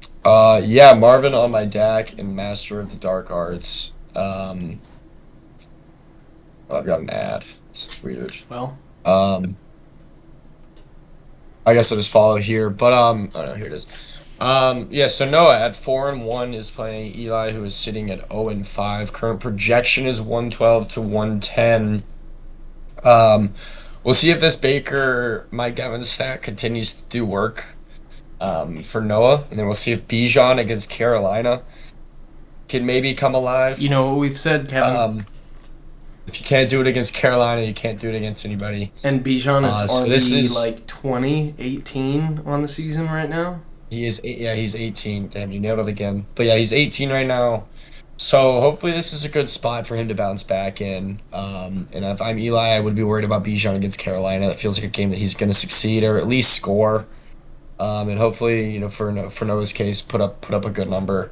Yeah, Marvin on my deck and Master of the Dark Arts. I've got an ad. This is weird. Well, Um, I guess I'll just follow here. But oh no, here it is. Yeah. So Noah at 4-1 is playing Eli, who is sitting at 0-5. Current projection is 112 to 110. We'll see if this Baker Mike Evans stack continues to do work. For Noah, and then we'll see if Bijan against Carolina can maybe come alive. you know what we've said, Kevin. If you can't do it against Carolina, you can't do it against anybody. And Bijan is so RB this is like 20, 18 on the season right now. He's 18. Damn, you nailed it again. But yeah, he's 18 right now. So hopefully this is a good spot for him to bounce back in. And if I'm Eli, I would be worried about Bijan against Carolina. It feels like a game that he's going to succeed or at least score. And hopefully, for Noah's case, put up a good number.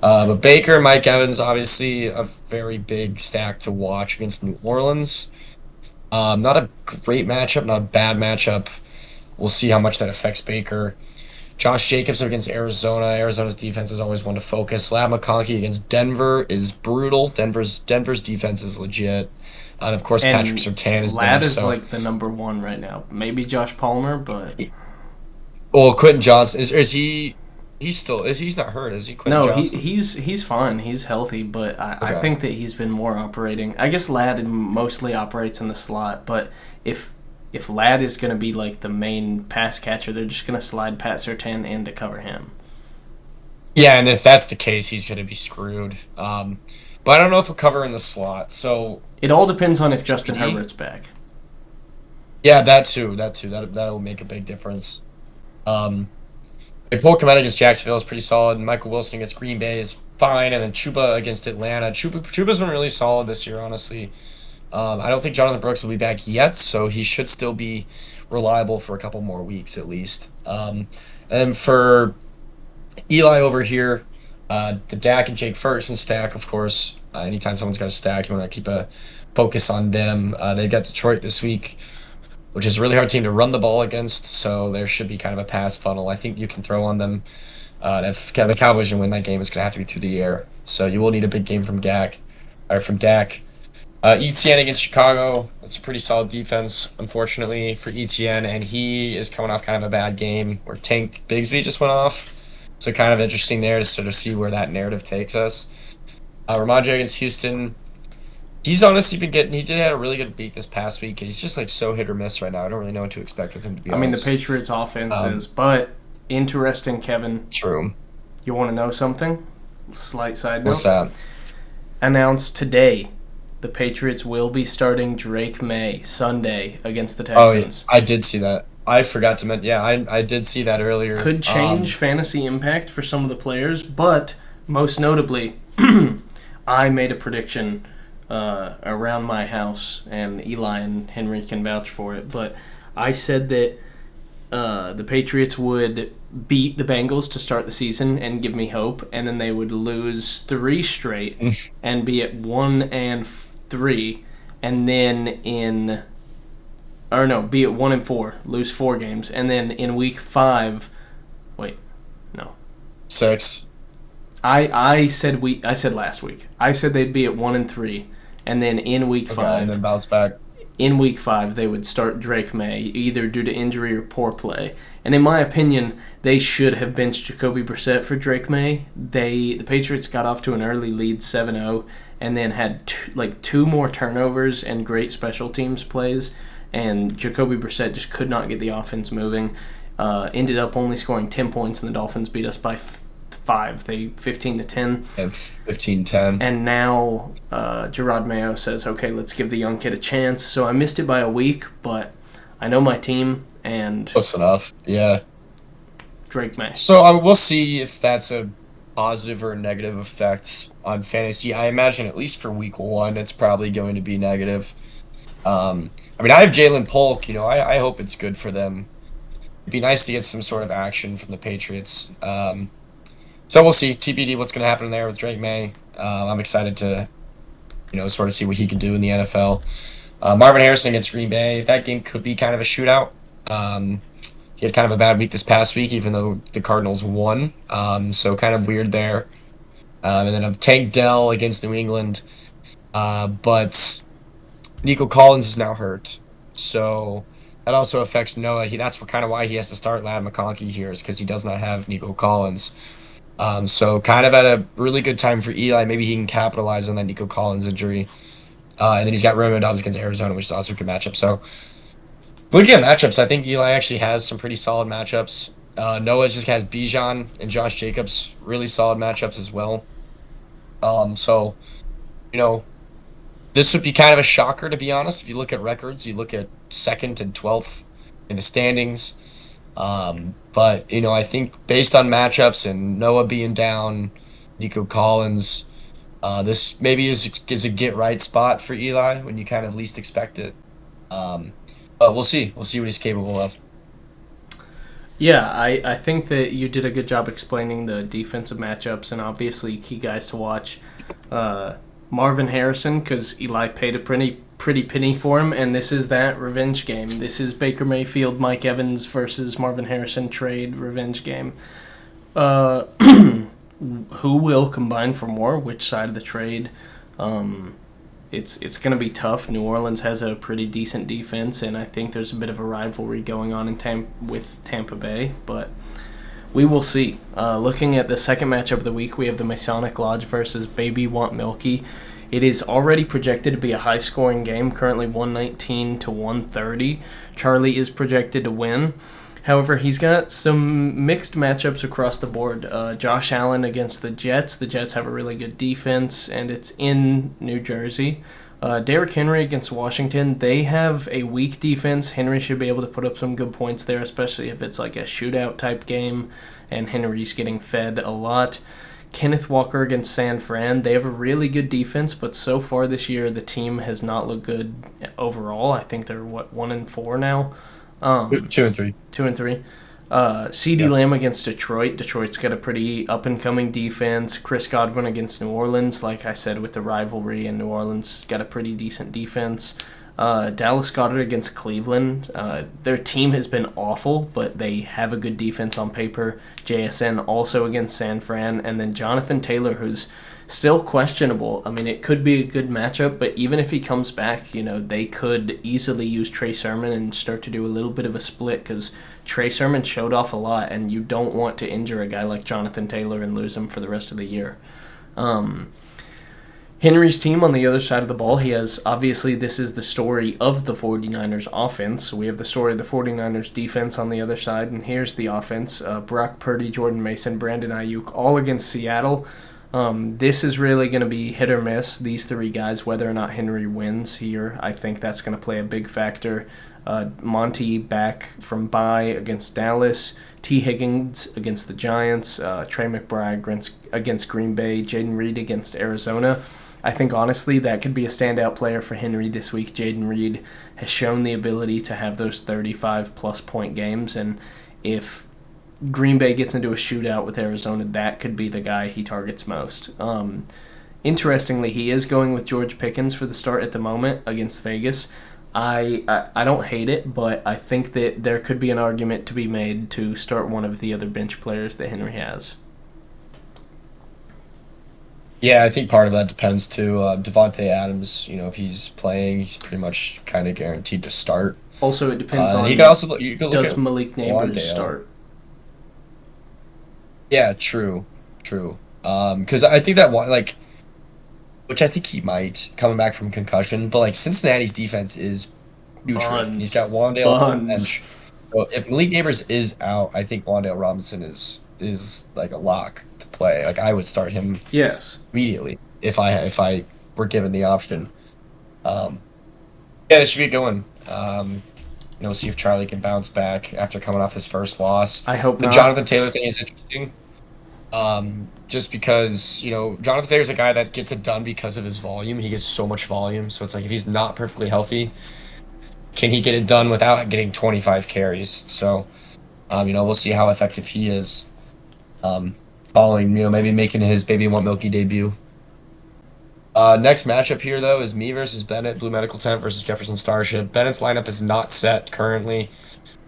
But Baker, Mike Evans, obviously a very big stack to watch against New Orleans. Not a great matchup, not a bad matchup. We'll see how much that affects Baker. Josh Jacobs against Arizona. Arizona's defense is always one to focus. Lab McConkey against Denver is brutal. Denver's defense is legit. And of course, And Patrick Surtain is Lad there. is So, like the number one right now. Maybe Josh Palmer, but well, Quentin Johnson is he? He's not hurt, is he? Quentin no, Johnson? he's fine. He's healthy, but I Okay. think that he's been more operating. I guess Lad mostly operates in the slot, but if Lad is going to be like the main pass catcher, they're just going to slide Pat Surtain in to cover him. Yeah, and if that's the case, he's going to be screwed. But I don't know if he'll cover in the slot. So It all depends on if Justin He- Herbert's back. yeah, that too. That'll make a big difference. Like Cole Kmet against Jacksonville is pretty solid. Michael Wilson against Green Bay is fine, and then Chuba against Atlanta. Chuba's been really solid this year, honestly. I don't think Jonathan Brooks will be back yet, so he should still be reliable for a couple more weeks at least. And for Eli over here, the Dak and Jake Ferguson stack, of course. Anytime someone's got a stack, you want to keep a focus on them. They got Detroit this week, which is a really hard team to run the ball against, so there should be kind of a pass funnel I think you can throw on them. And if the Cowboys can win that game, it's going to have to be through the air. So you will need a big game from Dak. ETN against Chicago, that's a pretty solid defense, unfortunately, for ETN, and he is coming off kind of a bad game where Tank Bigsby just went off. So kind of interesting there to sort of see where that narrative takes us. Ramondre against Houston, he's honestly he did have a really good week this past week. He's just like so hit or miss right now. I don't really know what to expect with him, to be I mean, the honest. Patriots' offense is, but interesting, Kevin. True. You want to know something? Slight side note. What's that? Announced today, the Patriots will be starting Drake May Sunday against the Oh, yeah, Texans. I did see that. I forgot to mention. Yeah, I did see that earlier. Could change fantasy impact for some of the players, but most notably, I made a prediction around my house, and Eli and Henry can vouch for it. But I said that the Patriots would beat the Bengals to start the season and give me hope, and then they would lose 3 straight and be at 1-3, and then be at 1-4, lose 4 games, and then in week 5, wait, no, 6. I said last week. I said they'd be at 1-3, and then in week Okay, 5. and then bounce back. In week 5, they would start Drake May, either due to injury or poor play. And in my opinion, they should have benched Jacoby Brissett for Drake May. The Patriots got off to an early lead 7-0 and then had 2 more turnovers and great special teams plays. And Jacoby Brissett just could not get the offense moving. Ended up only scoring 10 points, and the Dolphins beat us by 5. They 15-10. And 15-10. And now Gerard Mayo says, okay, let's give the young kid a chance. So I missed it by a week, but I know my team and Close enough. Yeah. Drake May. So we'll see if that's a positive or a negative effect on fantasy. I imagine at least for week 1, it's probably going to be negative. I mean, I have Jalen Polk. I hope it's good for them. It'd be nice to get some sort of action from the Patriots. So we'll see. TBD what's going to happen there with Drake May. I'm excited to, sort of see what he can do in the NFL. Marvin Harrison against Green Bay. That game could be kind of a shootout. He had kind of a bad week this past week, even though the Cardinals won. So kind of weird there. And then I've Tank Dell against New England. But Nico Collins is now hurt. So that also affects Noah. That's kind of why he has to start Ladd McConkey here, is because he does not have Nico Collins. So kind of at a really good time for Eli. Maybe he can capitalize on that Nico Collins injury. And then he's got Romeo Dobbs against Arizona, which is also a good matchup. So looking at matchups, I think Eli actually has some pretty solid matchups. Noah just has Bijan and Josh Jacobs, really solid matchups as well. So, you know, this would be kind of a shocker, to be honest. If you look at records, you look at 2nd and 12th in the standings. But, I think based on matchups and Noah being down, Nico Collins, this maybe is a get right spot for Eli when you kind of least expect it. But we'll see. We'll see what he's capable of. Yeah, I think that you did a good job explaining the defensive matchups and obviously key guys to watch. Marvin Harrison, because Eli paid a pretty penny for him, and this is that revenge game. This is Baker Mayfield, Mike Evans versus Marvin Harrison trade revenge game. Who will combine for more? Which side of the trade? It's going to be tough. New Orleans has a pretty decent defense, and I think there's a bit of a rivalry going on with Tampa Bay, but we will see. Looking at the second matchup of the week, we have the Masonic Lodge versus Baby Want Milky. It is already projected to be a high-scoring game, currently 119 to 130. Charlie is projected to win. However, he's got some mixed matchups across the board. Josh Allen against the Jets. The Jets have a really good defense, and it's in New Jersey. Derrick Henry against Washington. They have a weak defense. Henry should be able to put up some good points there, especially if it's like a shootout type game, and Henry's getting fed a lot. Kenneth Walker against San Fran. They have a really good defense, but so far this year, the team has not looked good overall. I think they're, 1-4 now? 2-3. 2-3. CeeDee Lamb against Detroit. Detroit's got a pretty up-and-coming defense. Chris Godwin against New Orleans. Like I said, with the rivalry, and New Orleans got a pretty decent defense. Dallas Goedert against Cleveland. Their team has been awful, but they have a good defense on paper. JSN also against San Fran. And then Jonathan Taylor, who's still questionable. I mean, it could be a good matchup, but even if he comes back, they could easily use Trey Sermon and start to do a little bit of a split, because Trey Sermon showed off a lot, and you don't want to injure a guy like Jonathan Taylor and lose him for the rest of the year. Henry's team on the other side of the ball, he has, obviously, this is the story of the 49ers offense. So we have the story of the 49ers defense on the other side, and here's the offense. Brock Purdy, Jordan Mason, Brandon Ayuk, all against Seattle. This is really going to be hit or miss, these three guys, whether or not Henry wins here. I think that's going to play a big factor. Monty back from bye against Dallas. T. Higgins against the Giants. Trey McBride against Green Bay. Jaden Reed against Arizona. I think, honestly, that could be a standout player for Henry this week. Jaden Reed has shown the ability to have those 35-plus point games, and if Green Bay gets into a shootout with Arizona, that could be the guy he targets most. Interestingly, he is going with George Pickens for the start at the moment against Vegas. I don't hate it, but I think that there could be an argument to be made to start one of the other bench players that Henry has. Yeah, I think part of that depends too. Devontae Adams, if he's playing, he's pretty much kind of guaranteed to start. Also, it depends on, you can also look does at Malik Neighbors Wandale. start? Yeah, true. Because I think that which I think he might, coming back from concussion, but Cincinnati's defense is neutral. He's got Wandale on the bench. So if Malik Neighbors is out, I think Wandale Robinson is like a lock to play. I would start him immediately if I were given the option. Yeah, it should get going. See if Charlie can bounce back after coming off his first loss. I hope the not. Jonathan Taylor thing is interesting. Just because, Jonathan Taylor's a guy that gets it done because of his volume. He gets so much volume. So it's like, if he's not perfectly healthy, can he get it done without getting 25 carries? So, we'll see how effective he is. Following, maybe making his Baby Want Milky debut. Next matchup here, though, is me versus Bennett, Blue Medical Tent versus Jefferson Starship. Bennett's lineup is not set currently.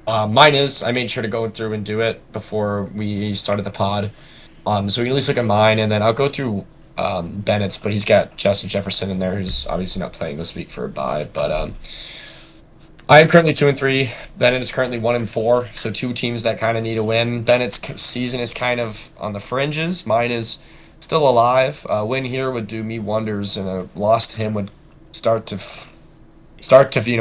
Mine is. I made sure to go through and do it before we started the pod. So we can at least look at mine, and then I'll go through Bennett's, but he's got Justin Jefferson in there, who's obviously not playing this week for a bye. But I am currently 2-3. Bennett is currently 1-4. So two teams that kind of need a win. Bennett's season is kind of on the fringes. Mine is still alive. A win here would do me wonders, and a loss to him would start to fade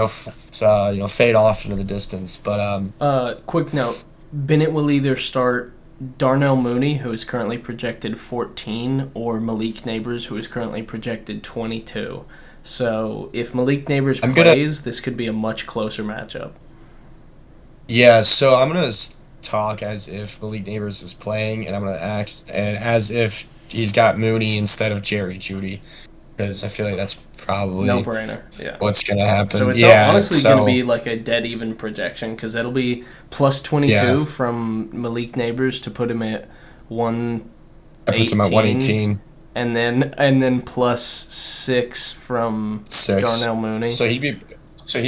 off into the distance. But Quick note: Bennett will either start Darnell Mooney, who is currently projected 14, or Malik Neighbors, who is currently projected 22. So if Malik Neighbors plays, this could be a much closer matchup. Yeah, so I'm gonna talk as if Malik Neighbors is playing, and I'm gonna ask and as if he's got Mooney instead of Jerry Judy, because I feel like that's probably No brainer. Yeah. what's gonna happen. So it's honestly going to be like a dead even projection because it'll be plus 22 from Malik Neighbors to put him at 118. That puts him at 118. And then plus 6 from 6. Darnell Mooney. So he'd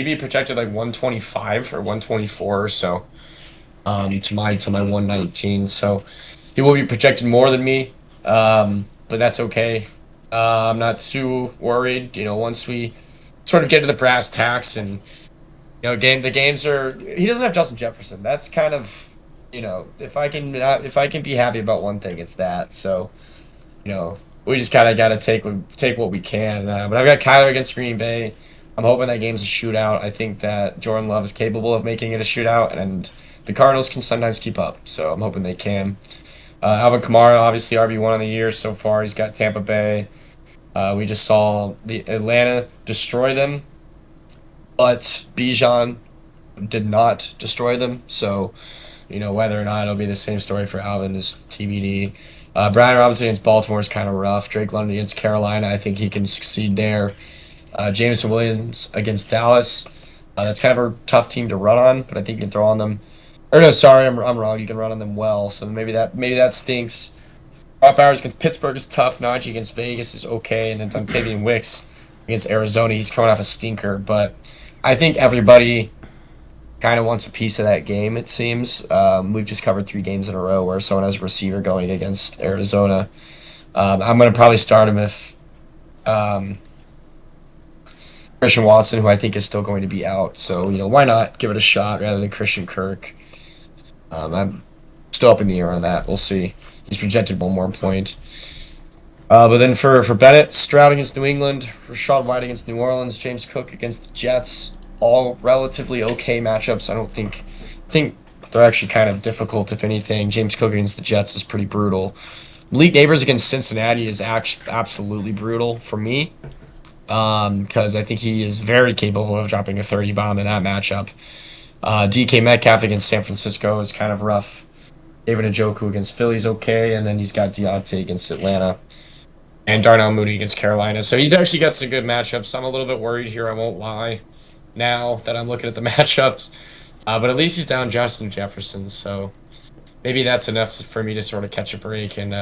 be projected like 125 or 124 or so. To my 119. So he will be projected more than me. But that's okay. I'm not too worried. Once we sort of get to the brass tacks and the games are. He doesn't have Justin Jefferson. That's kind of if I can be happy about one thing, it's that. So we just kind of got to take what we can. But I've got Kyler against Green Bay. I'm hoping that game's a shootout. I think that Jordan Love is capable of making it a shootout, and the Cardinals can sometimes keep up. So I'm hoping they can. Alvin Kamara, obviously RB1 of the year so far. He's got Tampa Bay. We just saw the Atlanta destroy them, but Bijan did not destroy them. So, whether or not it'll be the same story for Alvin is TBD. Brian Robinson against Baltimore is kind of rough. Drake London against Carolina, I think he can succeed there. Jameson Williams against Dallas. That's kind of a tough team to run on, but I think you can throw on them. Or no, sorry, I'm wrong. You can run on them well, so maybe that stinks. Brock Bowers against Pittsburgh is tough. Najee against Vegas is okay, and then Dontavian Wicks against Arizona. He's coming off a stinker, but I think everybody kind of wants a piece of that game, it seems. We've just covered 3 games in a row where someone has a receiver going against Arizona. I'm going to probably start him if Christian Watson, who I think is still going to be out. So, why not give it a shot rather than Christian Kirk? I'm still up in the air on that. We'll see. He's projected one more point. But then for Bennett, Stroud against New England, Rachaad White against New Orleans, James Cook against the Jets. All relatively okay matchups. I don't think they're actually kind of difficult, if anything. James Cook against the Jets is pretty brutal. Malik Neighbors against Cincinnati is absolutely brutal for me. Because I think he is very capable of dropping a 30 bomb in that matchup. DK Metcalf against San Francisco is kind of rough. David Njoku against Philly is okay, and then he's got Deontay against Atlanta. And Darnell Mooney against Carolina. So he's actually got some good matchups. I'm a little bit worried here, I won't lie, now that I'm looking at the matchups. But at least he's down Justin Jefferson, so maybe that's enough for me to sort of catch a break and,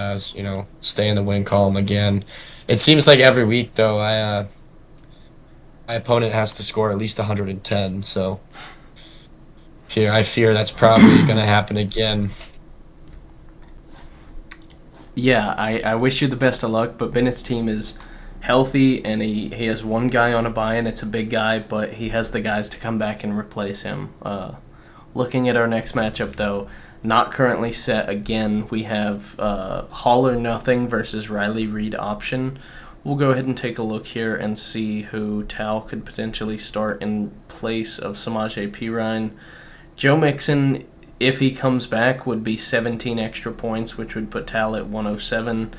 stay in the win column again. It seems like every week, though, my opponent has to score at least 110, so I fear that's probably going to happen again. Yeah, I wish you the best of luck, but Bennett's team is healthy, and he has one guy on a bye, and it's a big guy, but he has the guys to come back and replace him. Looking at our next matchup, though, not currently set again. We have Hall or Nothing versus Riley Reed option. We'll go ahead and take a look here and see who Tal could potentially start in place of Samaje Perine. Joe Mixon, if he comes back, would be 17 extra points, which would put Tal at 107.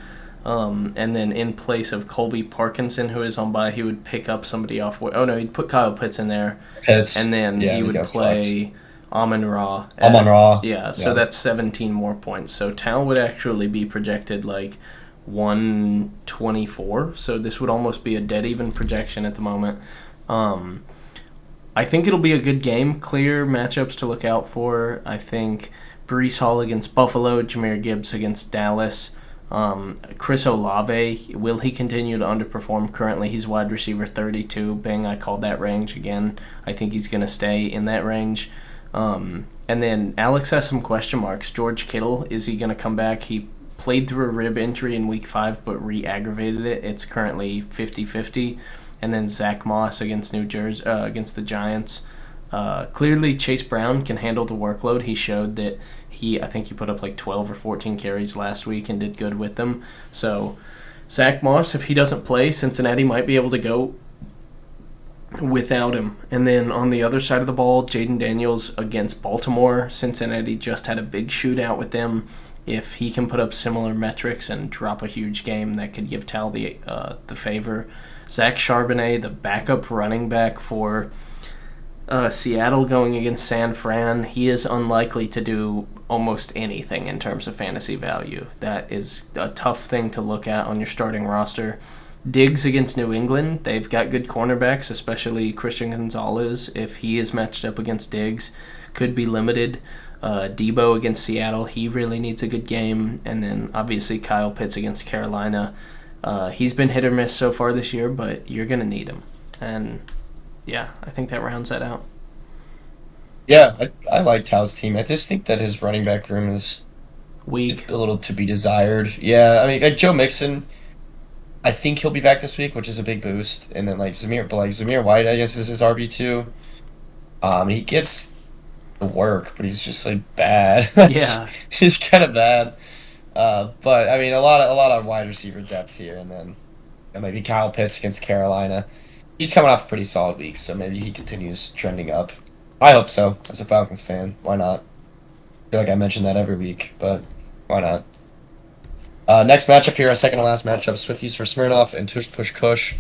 And then in place of Colby Parkinson, who is on bye, he would pick up somebody off. Oh, no, he'd put Kyle Pitts in there. And then he would play Amon-Ra. Amon-Ra. Yeah, so that's 17 more points. So Tal would actually be projected like 124. So this would almost be a dead even projection at the moment. I think it'll be a good game. Clear matchups to look out for. I think Breece Hall against Buffalo, Jahmyr Gibbs against Dallas. Chris Olave, will he continue to underperform? Currently, he's wide receiver 32. Bang, I called that range again. I think he's going to stay in that range. And then Alex has some question marks. George Kittle, is he going to come back? He played through a rib injury in week 5 but re-aggravated it. It's currently 50-50. And then Zach Moss against New Jersey, against the Giants. Clearly Chase Brown can handle the workload. He showed that I think he put up like 12 or 14 carries last week and did good with them. So Zach Moss, if he doesn't play, Cincinnati might be able to go without him. And then on the other side of the ball, Jaden Daniels against Baltimore. Cincinnati just had a big shootout with them. If he can put up similar metrics and drop a huge game, that could give Tal the favor. Zach Charbonnet, the backup running back for Seattle going against San Fran, he is unlikely to do almost anything in terms of fantasy value. That is a tough thing to look at on your starting roster. Diggs against New England, they've got good cornerbacks, especially Christian Gonzalez. If he is matched up against Diggs, could be limited. Debo against Seattle, he really needs a good game. And then obviously Kyle Pitts against Carolina. He's been hit or miss so far this year, but you're going to need him. And yeah, I think that rounds that out. Yeah, I like Tao's team. I just think that his running back room is Weak. a little to be desired. Yeah, I mean, like Joe Mixon, I think he'll be back this week, which is a big boost. And then Zamir White, I guess, is his RB2. He gets the work, but he's just like bad. Yeah. He's kind of bad. But I mean, a lot of wide receiver depth here, and then maybe Kyle Pitts against Carolina. He's coming off a pretty solid week, so maybe he continues trending up. I hope so. As a Falcons fan, why not? I feel like I mention that every week, but why not? Next matchup here, our second to last matchup: Swifties for Smirnoff and Tush Push Kush.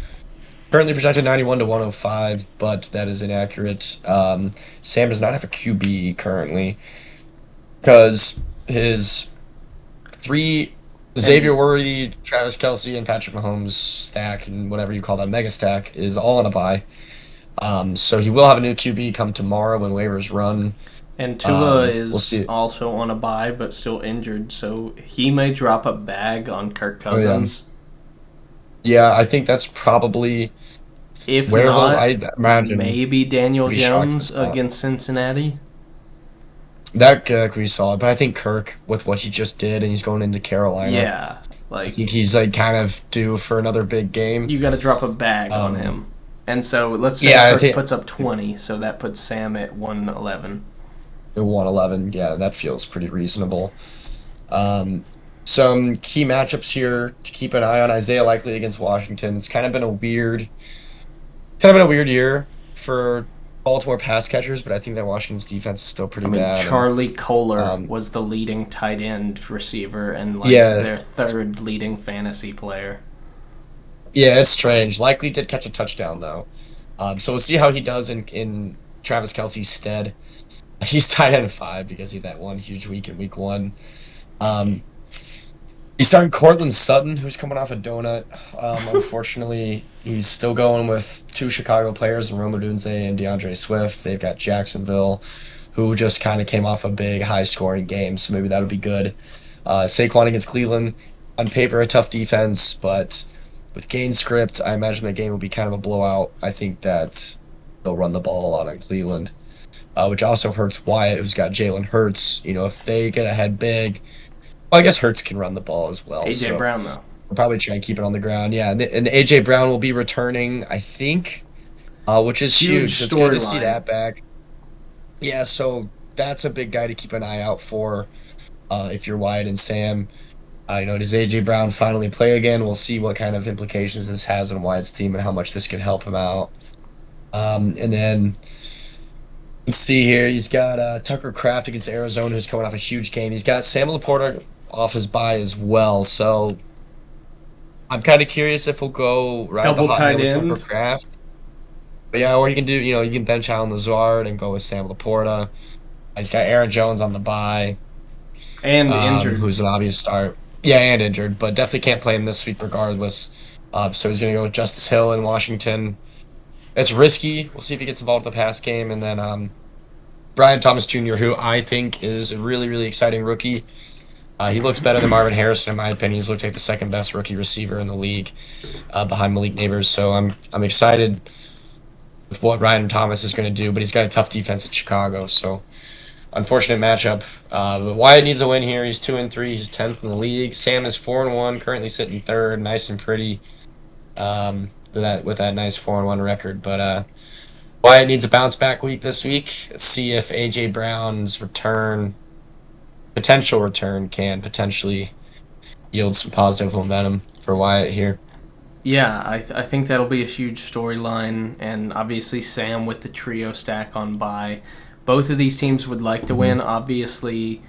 Currently projected 91 to 105, but that is inaccurate. Sam does not have a QB currently because his three Xavier Worthy, Travis Kelce, and Patrick Mahomes stack, and whatever you call that mega stack, is all on a bye. So he will have a new QB come tomorrow when waivers run. And Tua is we'll see. also on a bye, but still injured, so he may drop a bag on Kirk Cousins. Yeah, I think that's probably If where not, I imagine maybe Daniel be shocked Jones if not. against Cincinnati. that could be solid. But I think Kirk, with what he just did, and he's going into Carolina. Yeah, I like think he's like kind of due for another big game. you got to drop a bag on him. And so let's say Yeah, I Kirk think- puts up 20, so that puts Sam at 111. 111, yeah, that feels pretty reasonable. Some key matchups here to keep an eye on: Isaiah Likely against Washington. It's kind of been a weird year for Baltimore pass catchers, but I think that Washington's defense is still pretty I mean, bad. Charlie Kohler um, was the leading tight end receiver and like Yeah. their third leading fantasy player. Yeah, it's strange. Likely did catch a touchdown though, so we'll see how he does in Travis Kelce's stead. He's tied at 5 because he had that one huge week in week 1. He's starting Cortland Sutton, who's coming off a donut. Unfortunately, he's still going with 2 Chicago players, Rome Odunze and DeAndre Swift. They've got Jacksonville, who just kind of came off a big, high-scoring game, so maybe that'll be good. Saquon against Cleveland. On paper, a tough defense, but with Gain script, I imagine the game will be kind of a blowout. I think that they'll run the ball a lot on Cleveland, which also hurts Wyatt, who's got Jalen Hurts. You know, if they get ahead big, well, I guess Hurts can run the ball as well. AJ Brown though. We'll probably try and keep it on the ground. Yeah, and AJ Brown will be returning, I think, which is huge. It's good to see storyline. that back. Yeah, so that's a big guy to keep an eye out for if you're Wyatt and Sam. Does AJ Brown finally play again? We'll see what kind of implications this has on Wyatt's team and how much this could help him out. And then let's see here. He's got Tucker Kraft against Arizona, who's coming off a huge game. He's got Sam Laporta off his bye as well. So I'm kind of curious if we'll go right Double the hot hand tight with end. Tucker Kraft. But yeah, or you can do, you can bench Alan Lazard and go with Sam Laporta. He's got Aaron Jones on the bye. And injured. Who's an obvious start. Yeah, and injured, but definitely can't play him this week regardless. So he's going to go with Justice Hill in Washington. It's risky. We'll see if he gets involved in the pass game. And then Brian Thomas Jr., who I think is a really, really exciting rookie. He looks better than Marvin Harrison, in my opinion. He's looked like the second best rookie receiver in the league behind Malik Neighbors. So I'm excited with what Ryan Thomas is going to do, but he's got a tough defense in Chicago. So unfortunate matchup. But Wyatt needs a win here. He's 2-3. He's 10th in the league. Sam is 4-1, currently sitting third, nice and pretty. With that nice 4-1 record, but Wyatt needs a bounce back week this week. Let's see if AJ Brown's potential return, can potentially yield some positive momentum for Wyatt here. Yeah, I think that'll be a huge storyline, and obviously Sam with the trio stack on bye. Both of these teams would like to win. Obviously,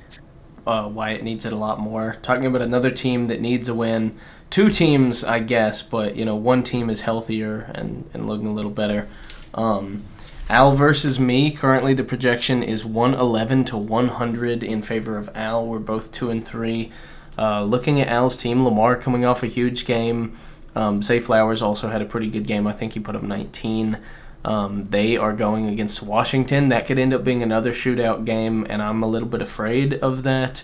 Wyatt needs it a lot more. Talking about another team that needs a win, two teams, I guess, but one team is healthier and looking a little better. Al versus me. Currently, the projection is 111 to 100 in favor of Al. We're both 2-3. Looking at Al's team, Lamar coming off a huge game. Zay Flowers also had a pretty good game. I think he put up 19. They are going against Washington. That could end up being another shootout game, and I'm a little bit afraid of that.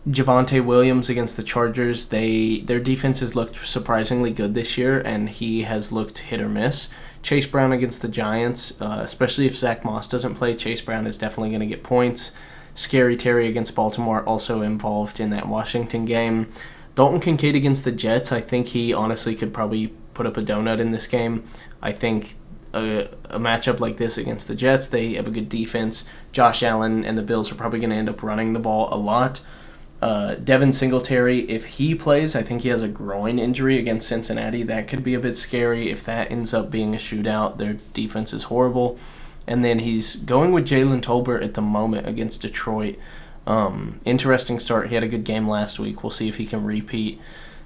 Javonte Williams against the Chargers. Their defense has looked surprisingly good this year, and he has looked hit or miss. Chase Brown against the Giants, especially if Zach Moss doesn't play, Chase Brown is definitely going to get points. Scary Terry against Baltimore, also involved in that Washington game. Dalton Kincaid against the Jets, I think he honestly could probably put up a donut in this game. I think a matchup like this against the Jets, they have a good defense. Josh Allen and the Bills are probably going to end up running the ball a lot. Devin Singletary, if he plays, I think he has a groin injury against Cincinnati. That could be a bit scary if that ends up being a shootout. Their defense is horrible. And then he's going with Jalen Tolbert at the moment against Detroit. Interesting start. He had a good game last week. We'll see if he can repeat.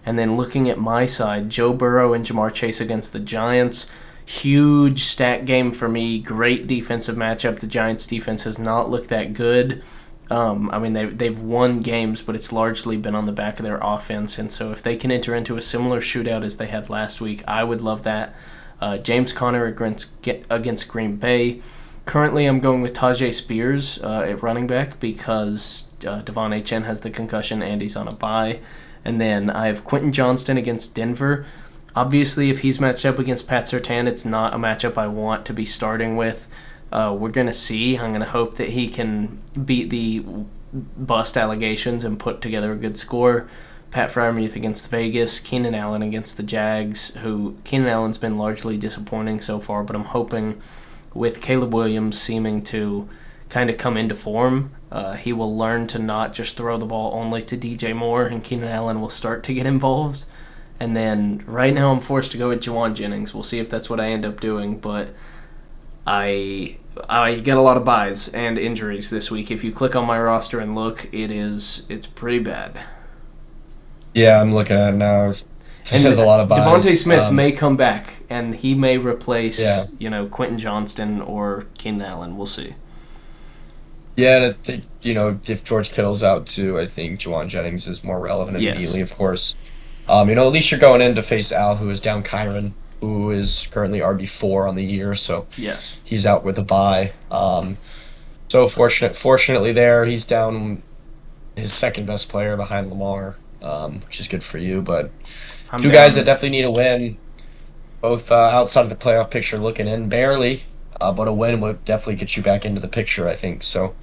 And then looking at my side, Joe Burrow and Jamar Chase against the Giants. Huge stat game for me. Great defensive matchup. The Giants' defense has not looked that good. They've won games, but it's largely been on the back of their offense. And so if they can enter into a similar shootout as they had last week, I would love that. James Conner against Green Bay. Currently, I'm going with Tajay Spears at running back because Devon Achane has the concussion and he's on a bye. And then I have Quentin Johnston against Denver. Obviously, if he's matched up against Pat Surtain, it's not a matchup I want to be starting with. We're going to see. I'm going to hope that he can beat the bust allegations and put together a good score. Pat Freiermuth against Vegas, Keenan Allen against the Jags, who Keenan Allen's been largely disappointing so far, but I'm hoping with Caleb Williams seeming to kind of come into form, he will learn to not just throw the ball only to DJ Moore, and Keenan Allen will start to get involved. And then right now I'm forced to go with Juwan Jennings. We'll see if that's what I end up doing, but I get a lot of buys and injuries this week. If you click on my roster and look, it's pretty bad. Yeah, I'm looking at it now. And There's a lot of buys. Devontae Smith may come back, and he may replace, Quentin Johnston or Keenan Allen. We'll see. Yeah, and I think, if George Kittle's out too, I think Juwan Jennings is more relevant immediately, of course. At least you're going in to face Al, who is down Kyron, who is currently RB4 on the year, so yes, he's out with a bye. So fortunately there, he's down his second best player behind Lamar, which is good for you, but two guys that definitely need a win, both outside of the playoff picture looking in, barely, but a win would definitely get you back into the picture, I think. So,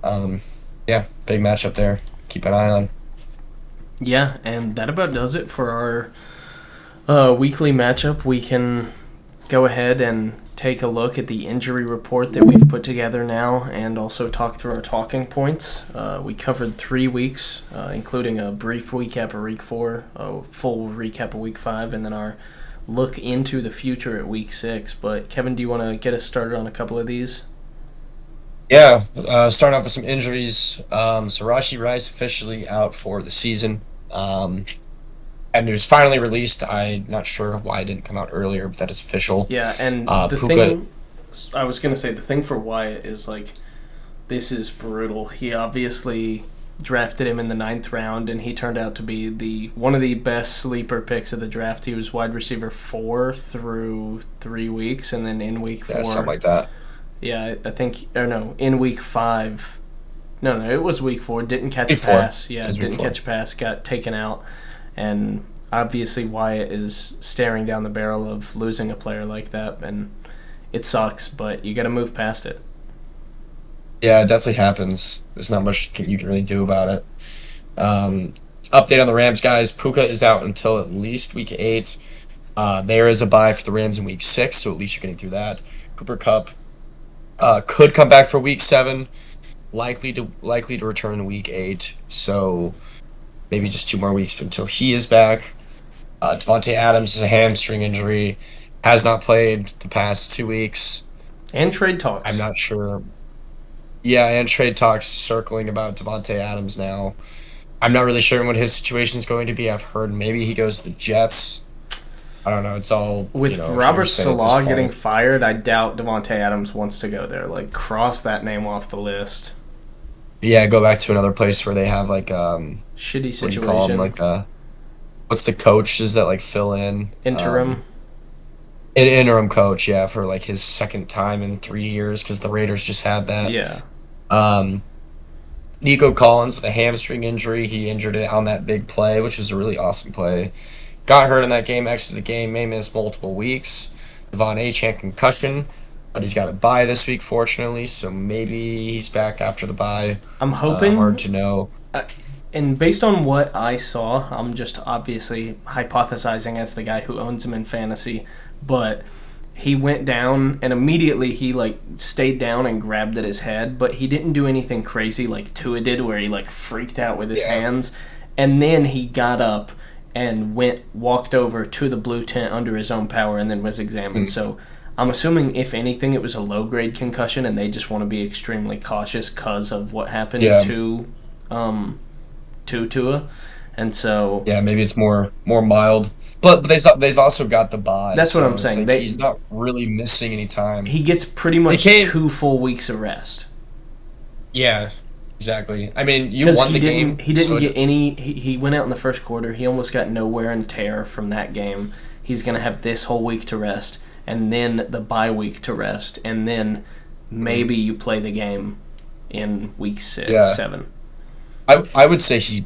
big matchup there. Keep an eye on. Yeah, and that about does it for our weekly matchup. We can go ahead and take a look at the injury report that we've put together now and also talk through our talking points. We covered 3 weeks, including a brief recap of Week 4, a full recap of Week 5, and then our look into the future at Week 6. But Kevin, do you want to get us started on a couple of these? Yeah, starting off with some injuries. So Rashee Rice officially out for the season. And it was finally released. I'm not sure why it didn't come out earlier, but that is official. Yeah, and the thing for Wyatt is, this is brutal. He obviously drafted him in the 9th round, and he turned out to be one of the best sleeper picks of the draft. He was wide receiver 4 through 3 weeks, and then in week 4... Yeah, something like that. Yeah, I think... Or no, in week 5... No, it was week 4. Didn't catch a pass. Yeah, didn't catch a pass. Got taken out. And obviously Wyatt is staring down the barrel of losing a player like that, and it sucks, but you got to move past it. Yeah, it definitely happens. There's not much you can really do about it. Update on the Rams, guys. Puka is out until at least week 8. There is a bye for the Rams in week 6, so at least you're getting through that. Cooper Cup could come back for week 7, likely to return in week 8. So maybe just 2 more weeks until he is back. Devontae Adams is a hamstring injury, has not played the past 2 weeks. And trade talks. I'm not sure. Yeah, and trade talks circling about Devontae Adams now. I'm not really sure what his situation is going to be. I've heard maybe he goes to the Jets. I don't know. It's all With Robert Salah getting fired, I doubt Devontae Adams wants to go there. Like, cross that name off the list. Yeah, go back to another place where they have like Shitty what do you call situation. them? Like what's the coaches that like fill in Interim. an interim coach? Yeah, for like his second time in 3 years because the Raiders just had that. Yeah. Nico Collins with a hamstring injury. He injured it on that big play, which was a really awesome play. Got hurt in that game, exited the game, may miss multiple weeks. Devon Achane concussion, but he's got a bye this week, fortunately, so maybe he's back after the bye. I'm hoping. Hard to know. And based on what I saw, I'm just obviously hypothesizing as the guy who owns him in fantasy, but he went down and immediately he like stayed down and grabbed at his head, but he didn't do anything crazy like Tua did where he like freaked out with his hands. And then he got up and walked over to the blue tent under his own power and then was examined. So I'm assuming, if anything, it was a low-grade concussion and they just want to be extremely cautious because of what happened to Tua. And so... Yeah, maybe it's more mild. But they've also got the bye. That's what I'm saying. Like he's not really missing any time. He gets pretty much 2 full weeks of rest. Yeah, exactly. I mean, you won the game. He didn't get any... He went out in the first quarter. He almost got no wear and tear from that game. He's going to have this whole week to rest, and then the bye week to rest, and then maybe you play the game in week 7. I would say he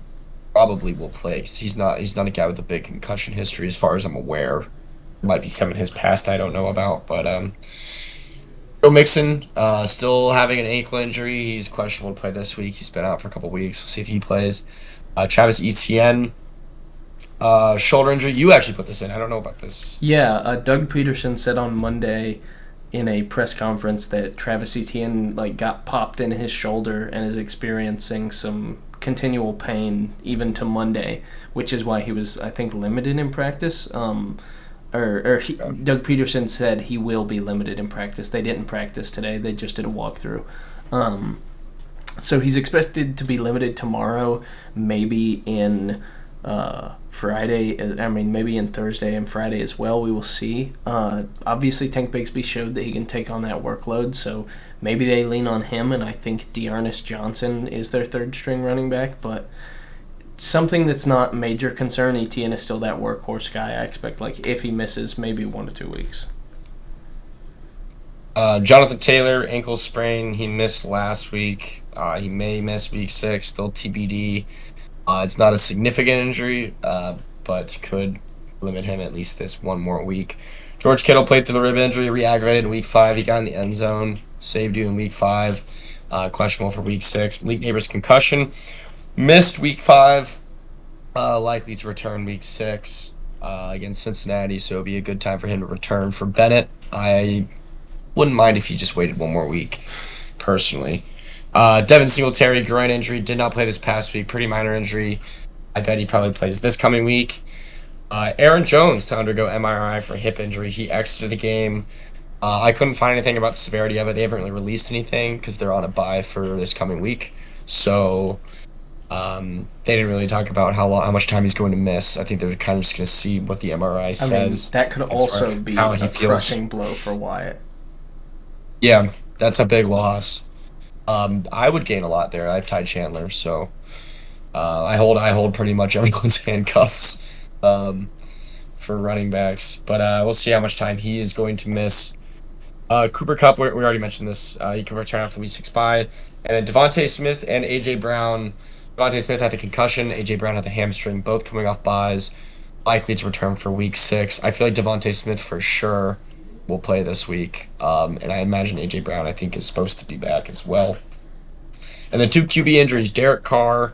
probably will play because he's not a guy with a big concussion history as far as I'm aware. Might be some in his past I don't know about, but Joe Mixon still having an ankle injury. He's questionable to play this week. He's been out for a couple weeks. We'll see if he plays. Travis Etienne, shoulder injury. You actually put this in. I don't know about this. Yeah, Doug Peterson said on Monday in a press conference that Travis Etienne got popped in his shoulder and is experiencing some continual pain even to Monday, which is why he was, I think, limited in practice. Doug Peterson said he will be limited in practice. They didn't practice today. They just did a walkthrough. So he's expected to be limited tomorrow, maybe in Friday. I mean, maybe in Thursday and Friday as well. We will see. Obviously, Tank Bigsby showed that he can take on that workload, so maybe they lean on him, and I think Dearness Johnson is their third-string running back, but something that's not major concern. Etienne is still that workhorse guy. I expect, if he misses, maybe 1 to 2 weeks. Jonathan Taylor, ankle sprain. He missed last week. He may miss week 6, still TBD. It's not a significant injury, but could limit him at least this 1 more week. George Kittle played through the rib injury, re-aggravated in week 5. He got in the end zone, saved you in week 5. Questionable for week 6. Malik Neighbors concussion. Missed week 5, likely to return week 6 against Cincinnati, so it'll be a good time for him to return. For Bennett, I wouldn't mind if he just waited 1 more week, personally. Devin Singletary, groin injury, did not play this past week, pretty minor injury. I bet he probably plays this coming week. Aaron Jones to undergo MRI for hip injury. He exited the game. I couldn't find anything about the severity of it. They haven't really released anything because they're on a bye for this coming week. So they didn't really talk about how much time he's going to miss. I think they're kind of just going to see what the MRI says. I mean, that could also be a crushing blow for Wyatt. Yeah, that's a big loss. I would gain a lot there. I have Ty Chandler, so I hold pretty much everyone's handcuffs for running backs. But we'll see how much time he is going to miss. Cooper Kupp, we already mentioned this. He can return after week 6 bye. And then Devontae Smith and A.J. Brown. Devontae Smith had the concussion. A.J. Brown had the hamstring, both coming off byes. likely to return for week 6. I feel like Devontae Smith for sure will play this week. And I imagine AJ Brown, I think, is supposed to be back as well. And the 2 QB injuries, Derek Carr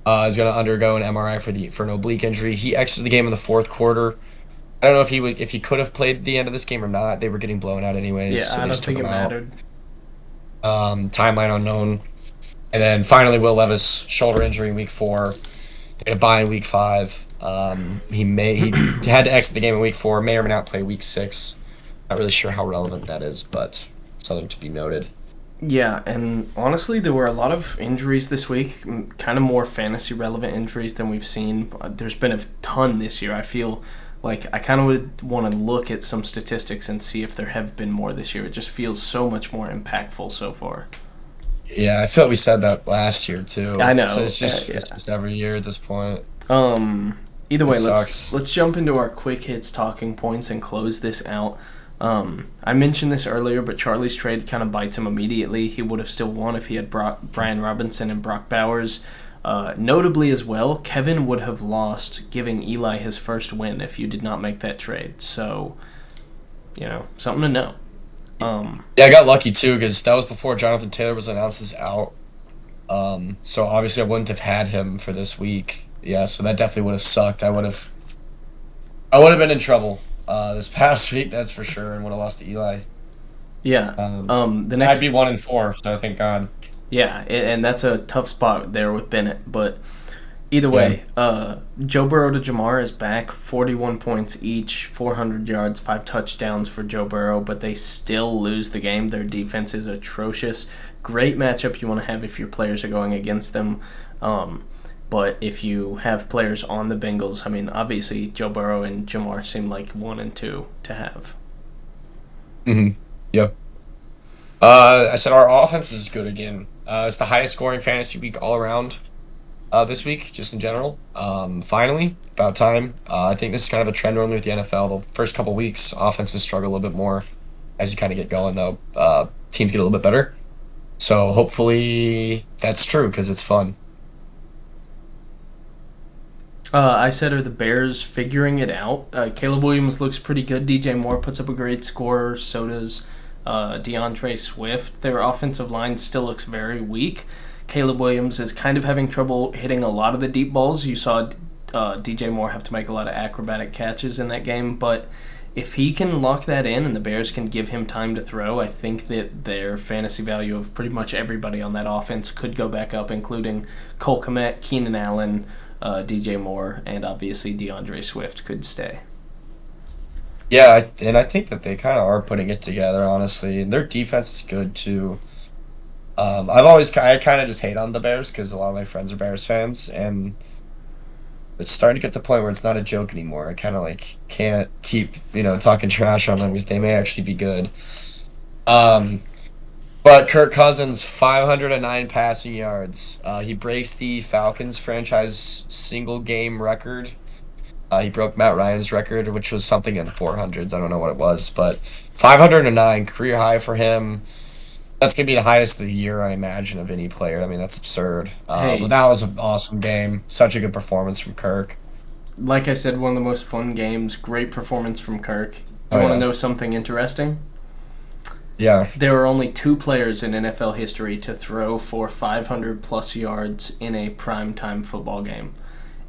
is going to undergo an MRI for an oblique injury. He exited the game in the fourth quarter. I don't know if he could have played at the end of this game or not. They were getting blown out anyways, Yeah, so I they don't just took think it him out. mattered. Timeline unknown. And then finally, Will Levis shoulder injury in week 4. They had a bye in week 5. He had to exit the game in week 4. May or may not play week 6. Not really sure how relevant that is, but something to be noted. Yeah, and honestly, there were a lot of injuries this week, kind of more fantasy relevant injuries than we've seen. There's been a ton this year. I feel like I kind of would want to look at some statistics and see if there have been more this year. It just feels so much more impactful so far. Yeah, I feel like we said that last year too. I know. So it's Yeah. just every year at this point. Either way, It let's sucks. jump into our quick hits talking points and close this out. I mentioned this earlier, but Charlie's trade kind of bites him immediately. He would have still won if he had Brian Robinson and Brock Bowers. Notably as well, Kevin would have lost, giving Eli his first win if you did not make that trade. So, something to know. Yeah, I got lucky too because that was before Jonathan Taylor was announced as out. So obviously I wouldn't have had him for this week. Yeah, so that definitely would have sucked. I would have been in trouble this past week, that's for sure, and would have lost to Eli. Yeah. The I'd next be 1-4, so thank God. Yeah, and that's a tough spot there with Bennett. But either way, Joe Burrow to Jamar is back. 41 points each, 400 yards, 5 touchdowns for Joe Burrow, but they still lose the game. Their defense is atrocious. Great matchup you want to have if your players are going against them. But if you have players on the Bengals, I mean, obviously Joe Burrow and Jamar seem like 1 and 2 to have. Mm-hmm. Yep. I said our offense is good again. It's the highest scoring fantasy week all around this week, just in general. Finally, about time. I think this is kind of a trend normally with the NFL. The first couple weeks, offenses struggle a little bit more. As you kind of get going, though, teams get a little bit better. So hopefully that's true because it's fun. I said, are the Bears figuring it out? Caleb Williams looks pretty good. DJ Moore puts up a great score. So does DeAndre Swift. Their offensive line still looks very weak. Caleb Williams is kind of having trouble hitting a lot of the deep balls. You saw DJ Moore have to make a lot of acrobatic catches in that game. But if he can lock that in and the Bears can give him time to throw, I think that their fantasy value of pretty much everybody on that offense could go back up, including Cole Kmet, Keenan Allen, DJ Moore, and obviously DeAndre Swift could stay. Yeah, and I think that they kind of are putting it together, honestly. And their defense is good too. I kind of just hate on the Bears because a lot of my friends are Bears fans, and it's starting to get to the point where it's not a joke anymore. I kind of can't keep talking trash on them because they may actually be good. But Kirk Cousins, 509 passing yards. He breaks the Falcons franchise single game record. He broke Matt Ryan's record, which was something in the 400s. I don't know what it was, but 509, career high for him. That's going to be the highest of the year, I imagine, of any player. I mean, that's absurd. Hey. But that was an awesome game. Such a good performance from Kirk. Like I said, one of the most fun games. Great performance from Kirk. You Oh, want to yeah. know something interesting? Yeah. There are only 2 players in NFL history to throw for 500-plus yards in a primetime football game.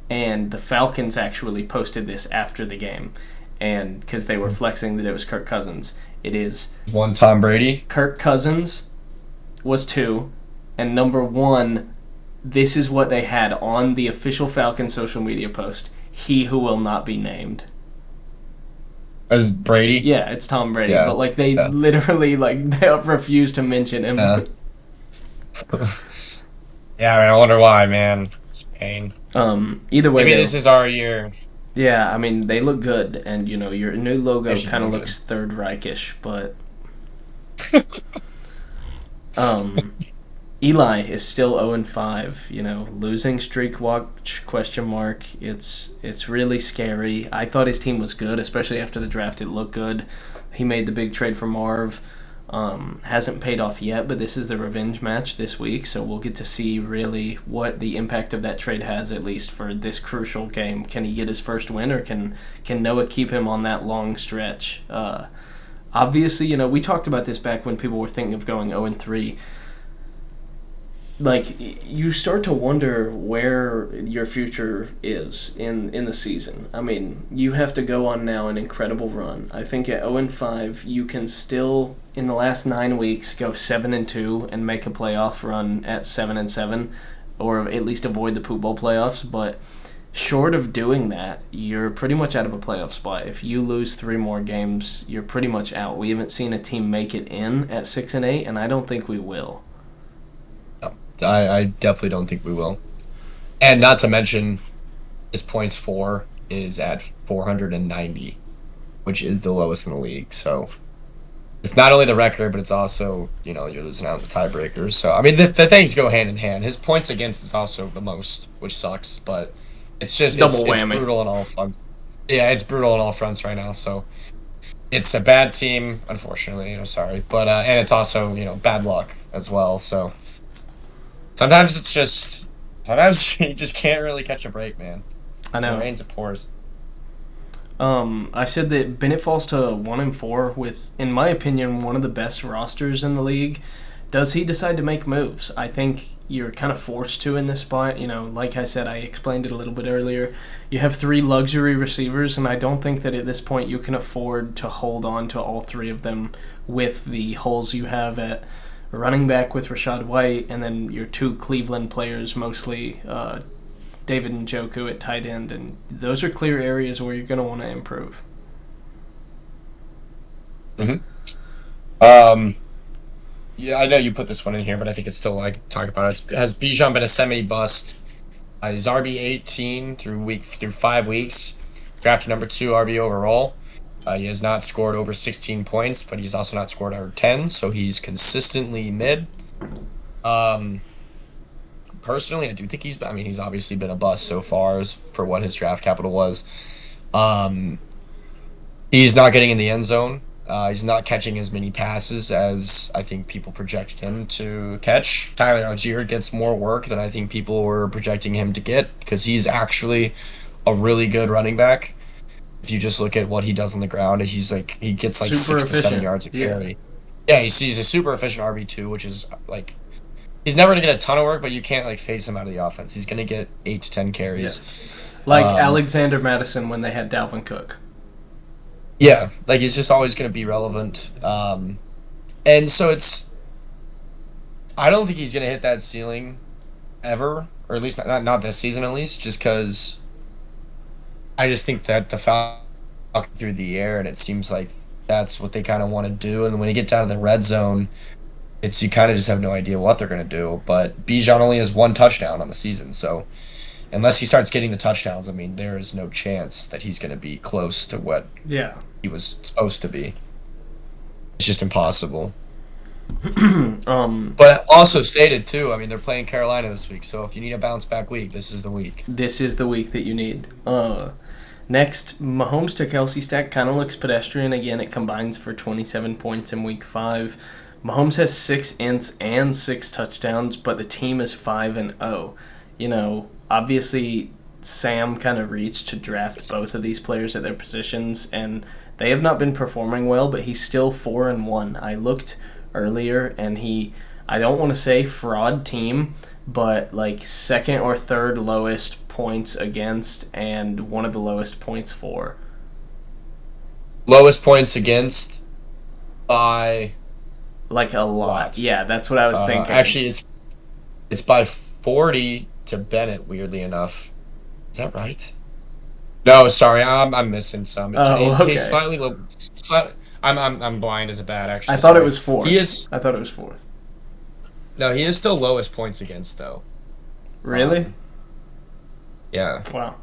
And the Falcons actually posted this after the game, and because they were flexing that it was Kirk Cousins. It is One Tom Brady. Kirk Cousins was 2, and number 1, this is what they had on the official Falcons social media post. He who will not be named. As Brady. Yeah, it's Tom Brady, Yeah. but they literally they refused to mention him. Yeah. Yeah, I mean, I wonder why, man. It's pain. Either way, Maybe though, this is our year. yeah, I mean they look good, and your new logo They should kind of look looks Third Reichish, but Eli is still 0-5. Losing streak watch ? It's really scary. I thought his team was good, especially after the draft. It looked good. He made the big trade for Marv. Hasn't paid off yet, but this is the revenge match this week, so we'll get to see really what the impact of that trade has, at least for this crucial game. Can he get his first win, or can Noah keep him on that long stretch? Obviously, we talked about this back when people were thinking of going 0-3. Like, you start to wonder where your future is in the season. I mean, you have to go on now an incredible run. I think at 0-5, you can still, in the last 9 weeks, go 7-2 and make a playoff run at 7-7, or at least avoid the Poop Bowl playoffs. But short of doing that, you're pretty much out of a playoff spot. If you lose 3 more games, you're pretty much out. We haven't seen a team make it in at 6-8, and I don't think we will. I definitely don't think we will. And not to mention, his points for is at 490, which is the lowest in the league. So it's not only the record, but it's also, you're losing out in the tiebreakers. So, I mean, the things go hand in hand. His points against is also the most, which sucks, but it's just Double it's whammy. brutal on all fronts. Yeah, it's brutal on all fronts right now. So it's a bad team, unfortunately, sorry. But, and it's also, bad luck as well. So sometimes you just can't really catch a break, man. I know. It rains, it pours. I said that Bennett falls to 1-4 with, in my opinion, one of the best rosters in the league. Does he decide to make moves? I think you're kind of forced to in this spot. Like I said, I explained it a little bit earlier. You have 3 luxury receivers, and I don't think that at this point you can afford to hold on to all 3 of them with the holes you have at running back with Rachaad White, and then your 2 Cleveland players, mostly David Njoku at tight end, and those are clear areas where you're going to want to improve. Yeah, I know you put this one in here, but I think it's still like talk about it. Has Bijan been a semi-bust? He's RB 18 through 5 weeks. Drafted number 2 RB overall. He has not scored over 16 points, but he's also not scored over 10, so he's consistently mid. Personally, I do think he's obviously been a bust so far as for what his draft capital was. He's not getting in the end zone. He's not catching as many passes as I think people project him to catch. Tyler Algier gets more work than I think people were projecting him to get, because he's actually a really good running back. If you just look at what he does on the ground, he gets like Super 6 to 7 efficient. yards a carry. Yeah, he's a super efficient RB2, which is like, he's never gonna get a ton of work, but you can't like phase him out of the offense. He's gonna get 8 to 10 carries. Like Alexander Madison when they had Dalvin Cook. Yeah, like he's just always gonna be relevant. And so I don't think he's gonna hit that ceiling ever, or at least not this season at least, just because I just think that the Falcons through the air, and it seems like that's what they kind of want to do. And when you get down to the red zone, you kind of just have no idea what they're going to do. But Bijan only has 1 touchdown on the season, so unless he starts getting the touchdowns, I mean, there is no chance that he's going to be close to what he was supposed to be. It's just impossible. But also stated too, I mean, they're playing Carolina this week, so if you need a bounce back week, this is the week. This is the week that you need. Next, Mahomes to Kelsey stack kind of looks pedestrian. Again, it combines for 27 points in week 5. Mahomes has 6 ints and 6 touchdowns, but the team is 5-0. Obviously, Sam kind of reached to draft both of these players at their positions, and they have not been performing well, but he's still 4-1. I looked earlier, and I don't want to say fraud team, but like 2nd or 3rd lowest points against and one of the lowest points for. Lowest points against by like a lot. Yeah, that's what I was thinking. Actually, it's by 40 to Bennett, weirdly enough. Is that right? No, sorry, I'm missing some. He's slightly low. I'm blind as a bat, actually. I thought it was 4th. I thought it was 4th. No, he is still lowest points against, though. Really? Yeah. Wow.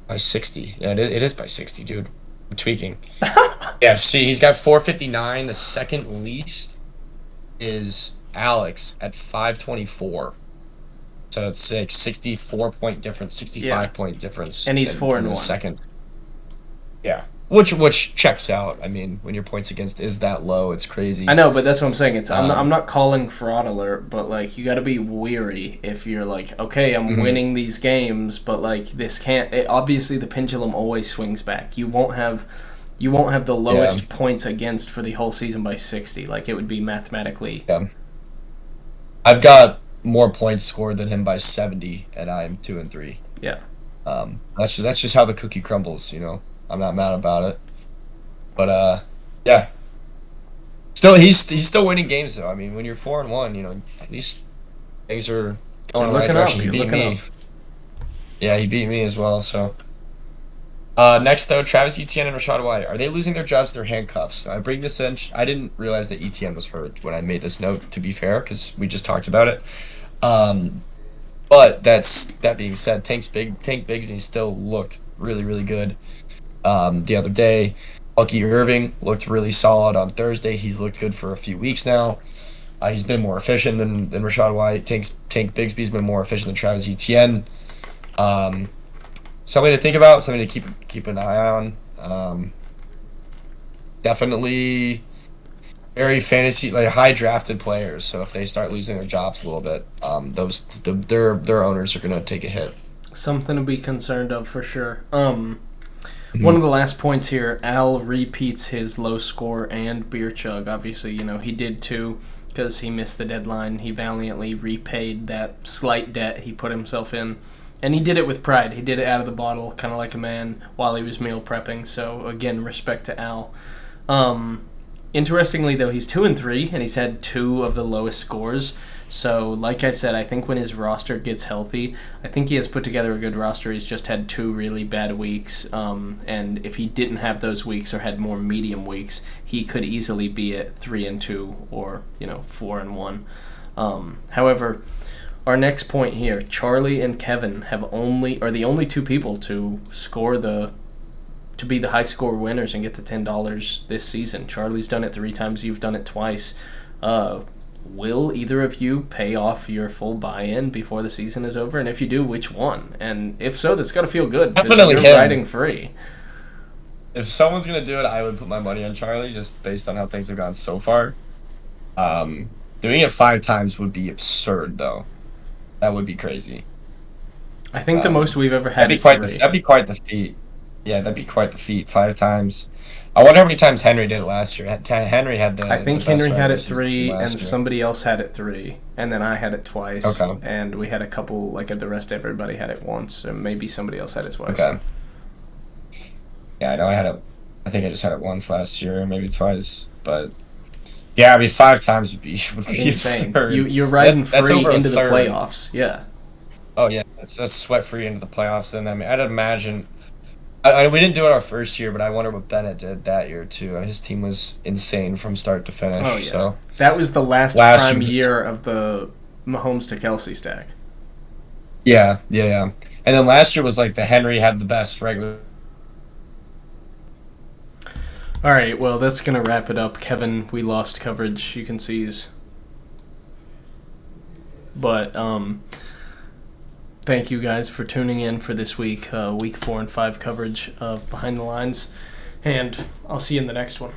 By 60. Yeah, it is by 60, dude. I'm tweaking. Yeah, see, he's got 459. The second least is Alex at 524. So it's like 64 point difference, 65 point difference. And he's 4-1. Second. Yeah. which checks out. I mean, when your points against is that low, it's crazy. I know, but that's what I'm saying. I'm not calling fraud alert, but like you got to be weary if you're like, okay, I'm winning these games, but like this can't. Obviously, the pendulum always swings back. You won't have the lowest points against for the whole season by 60. Like it would be mathematically. Yeah. I've got more points scored than him by 70, and I'm 2-3. Yeah. That's just how the cookie crumbles. I'm not mad about it. But yeah. Still, he's still winning games though. I mean, when you're 4-1, at least things are going in the right direction. He beat me. Yeah, he beat me as well. So next though, Travis Etienne and Rashad White, are they losing their jobs? Their handcuffs. I bring this in. I didn't realize that Etienne was hurt when I made this note. To be fair, because we just talked about it. But that being said, Tank Bigsby still looked really, really good the other day. Bucky Irving looked really solid on Thursday. He's looked good for a few weeks now. He's been more efficient than Rashad White. Tank Bigsby's been more efficient than Travis Etienne. Something to think about, something to keep an eye on. Definitely very fantasy, like high drafted players. So if they start losing their jobs a little bit, their owners are gonna take a hit. Something to be concerned of for sure. One of the last points here, Al repeats his low score and beer chug. Obviously, he did too because he missed the deadline. He valiantly repaid that slight debt he put himself in. And he did it with pride. He did it out of the bottle, kind of like a man, while he was meal prepping. So, again, respect to Al. Interestingly, though, he's 2-3, and he's had 2 of the lowest scores. So, like I said, I think when his roster gets healthy, I think he has put together a good roster. He's just had 2 really bad weeks. And if he didn't have those weeks or had more medium weeks, he could easily be at 3-2 or, 4-1. However, our next point here, Charlie and Kevin are the only 2 people to be the high score winners and get the $10 this season. Charlie's done it 3 times, you've done it twice. Will either of you pay off your full buy-in before the season is over? And if you do, which one? And if so, that's got to feel good. Definitely you're riding free. If someone's gonna do it, I would put my money on Charlie, just based on how things have gone so far. Doing it 5 times would be absurd, though. That would be crazy. I think the most we've ever had is 3. That'd be quite the feat. Yeah, that'd be quite the feat. 5 times. I wonder how many times Henry did it last year. Henry had I think Henry had it 3, and year. somebody else had it 3, and then I had it twice. Okay. And we had a couple, like the rest of everybody had it once, and maybe somebody else had it twice. Okay. Yeah, I know I think I just had it once last year, maybe twice, but yeah, I mean 5 times would be Insane. absurd. You're riding that's free over a into the third. playoffs. Yeah. Oh yeah, that's sweat free into the playoffs. And I mean, I'd imagine. We didn't do it our first year, but I wonder what Bennett did that year too. His team was insane from start to finish. Oh yeah. So that was the last prime year of the Mahomes to Kelsey stack. Yeah. And then last year was like the Henry had the best regular. All right, well, that's going to wrap it up. Kevin, we lost coverage. You can seize. But thank you guys for tuning in for this week, week 4 and 5 coverage of Behind the Lines. And I'll see you in the next one.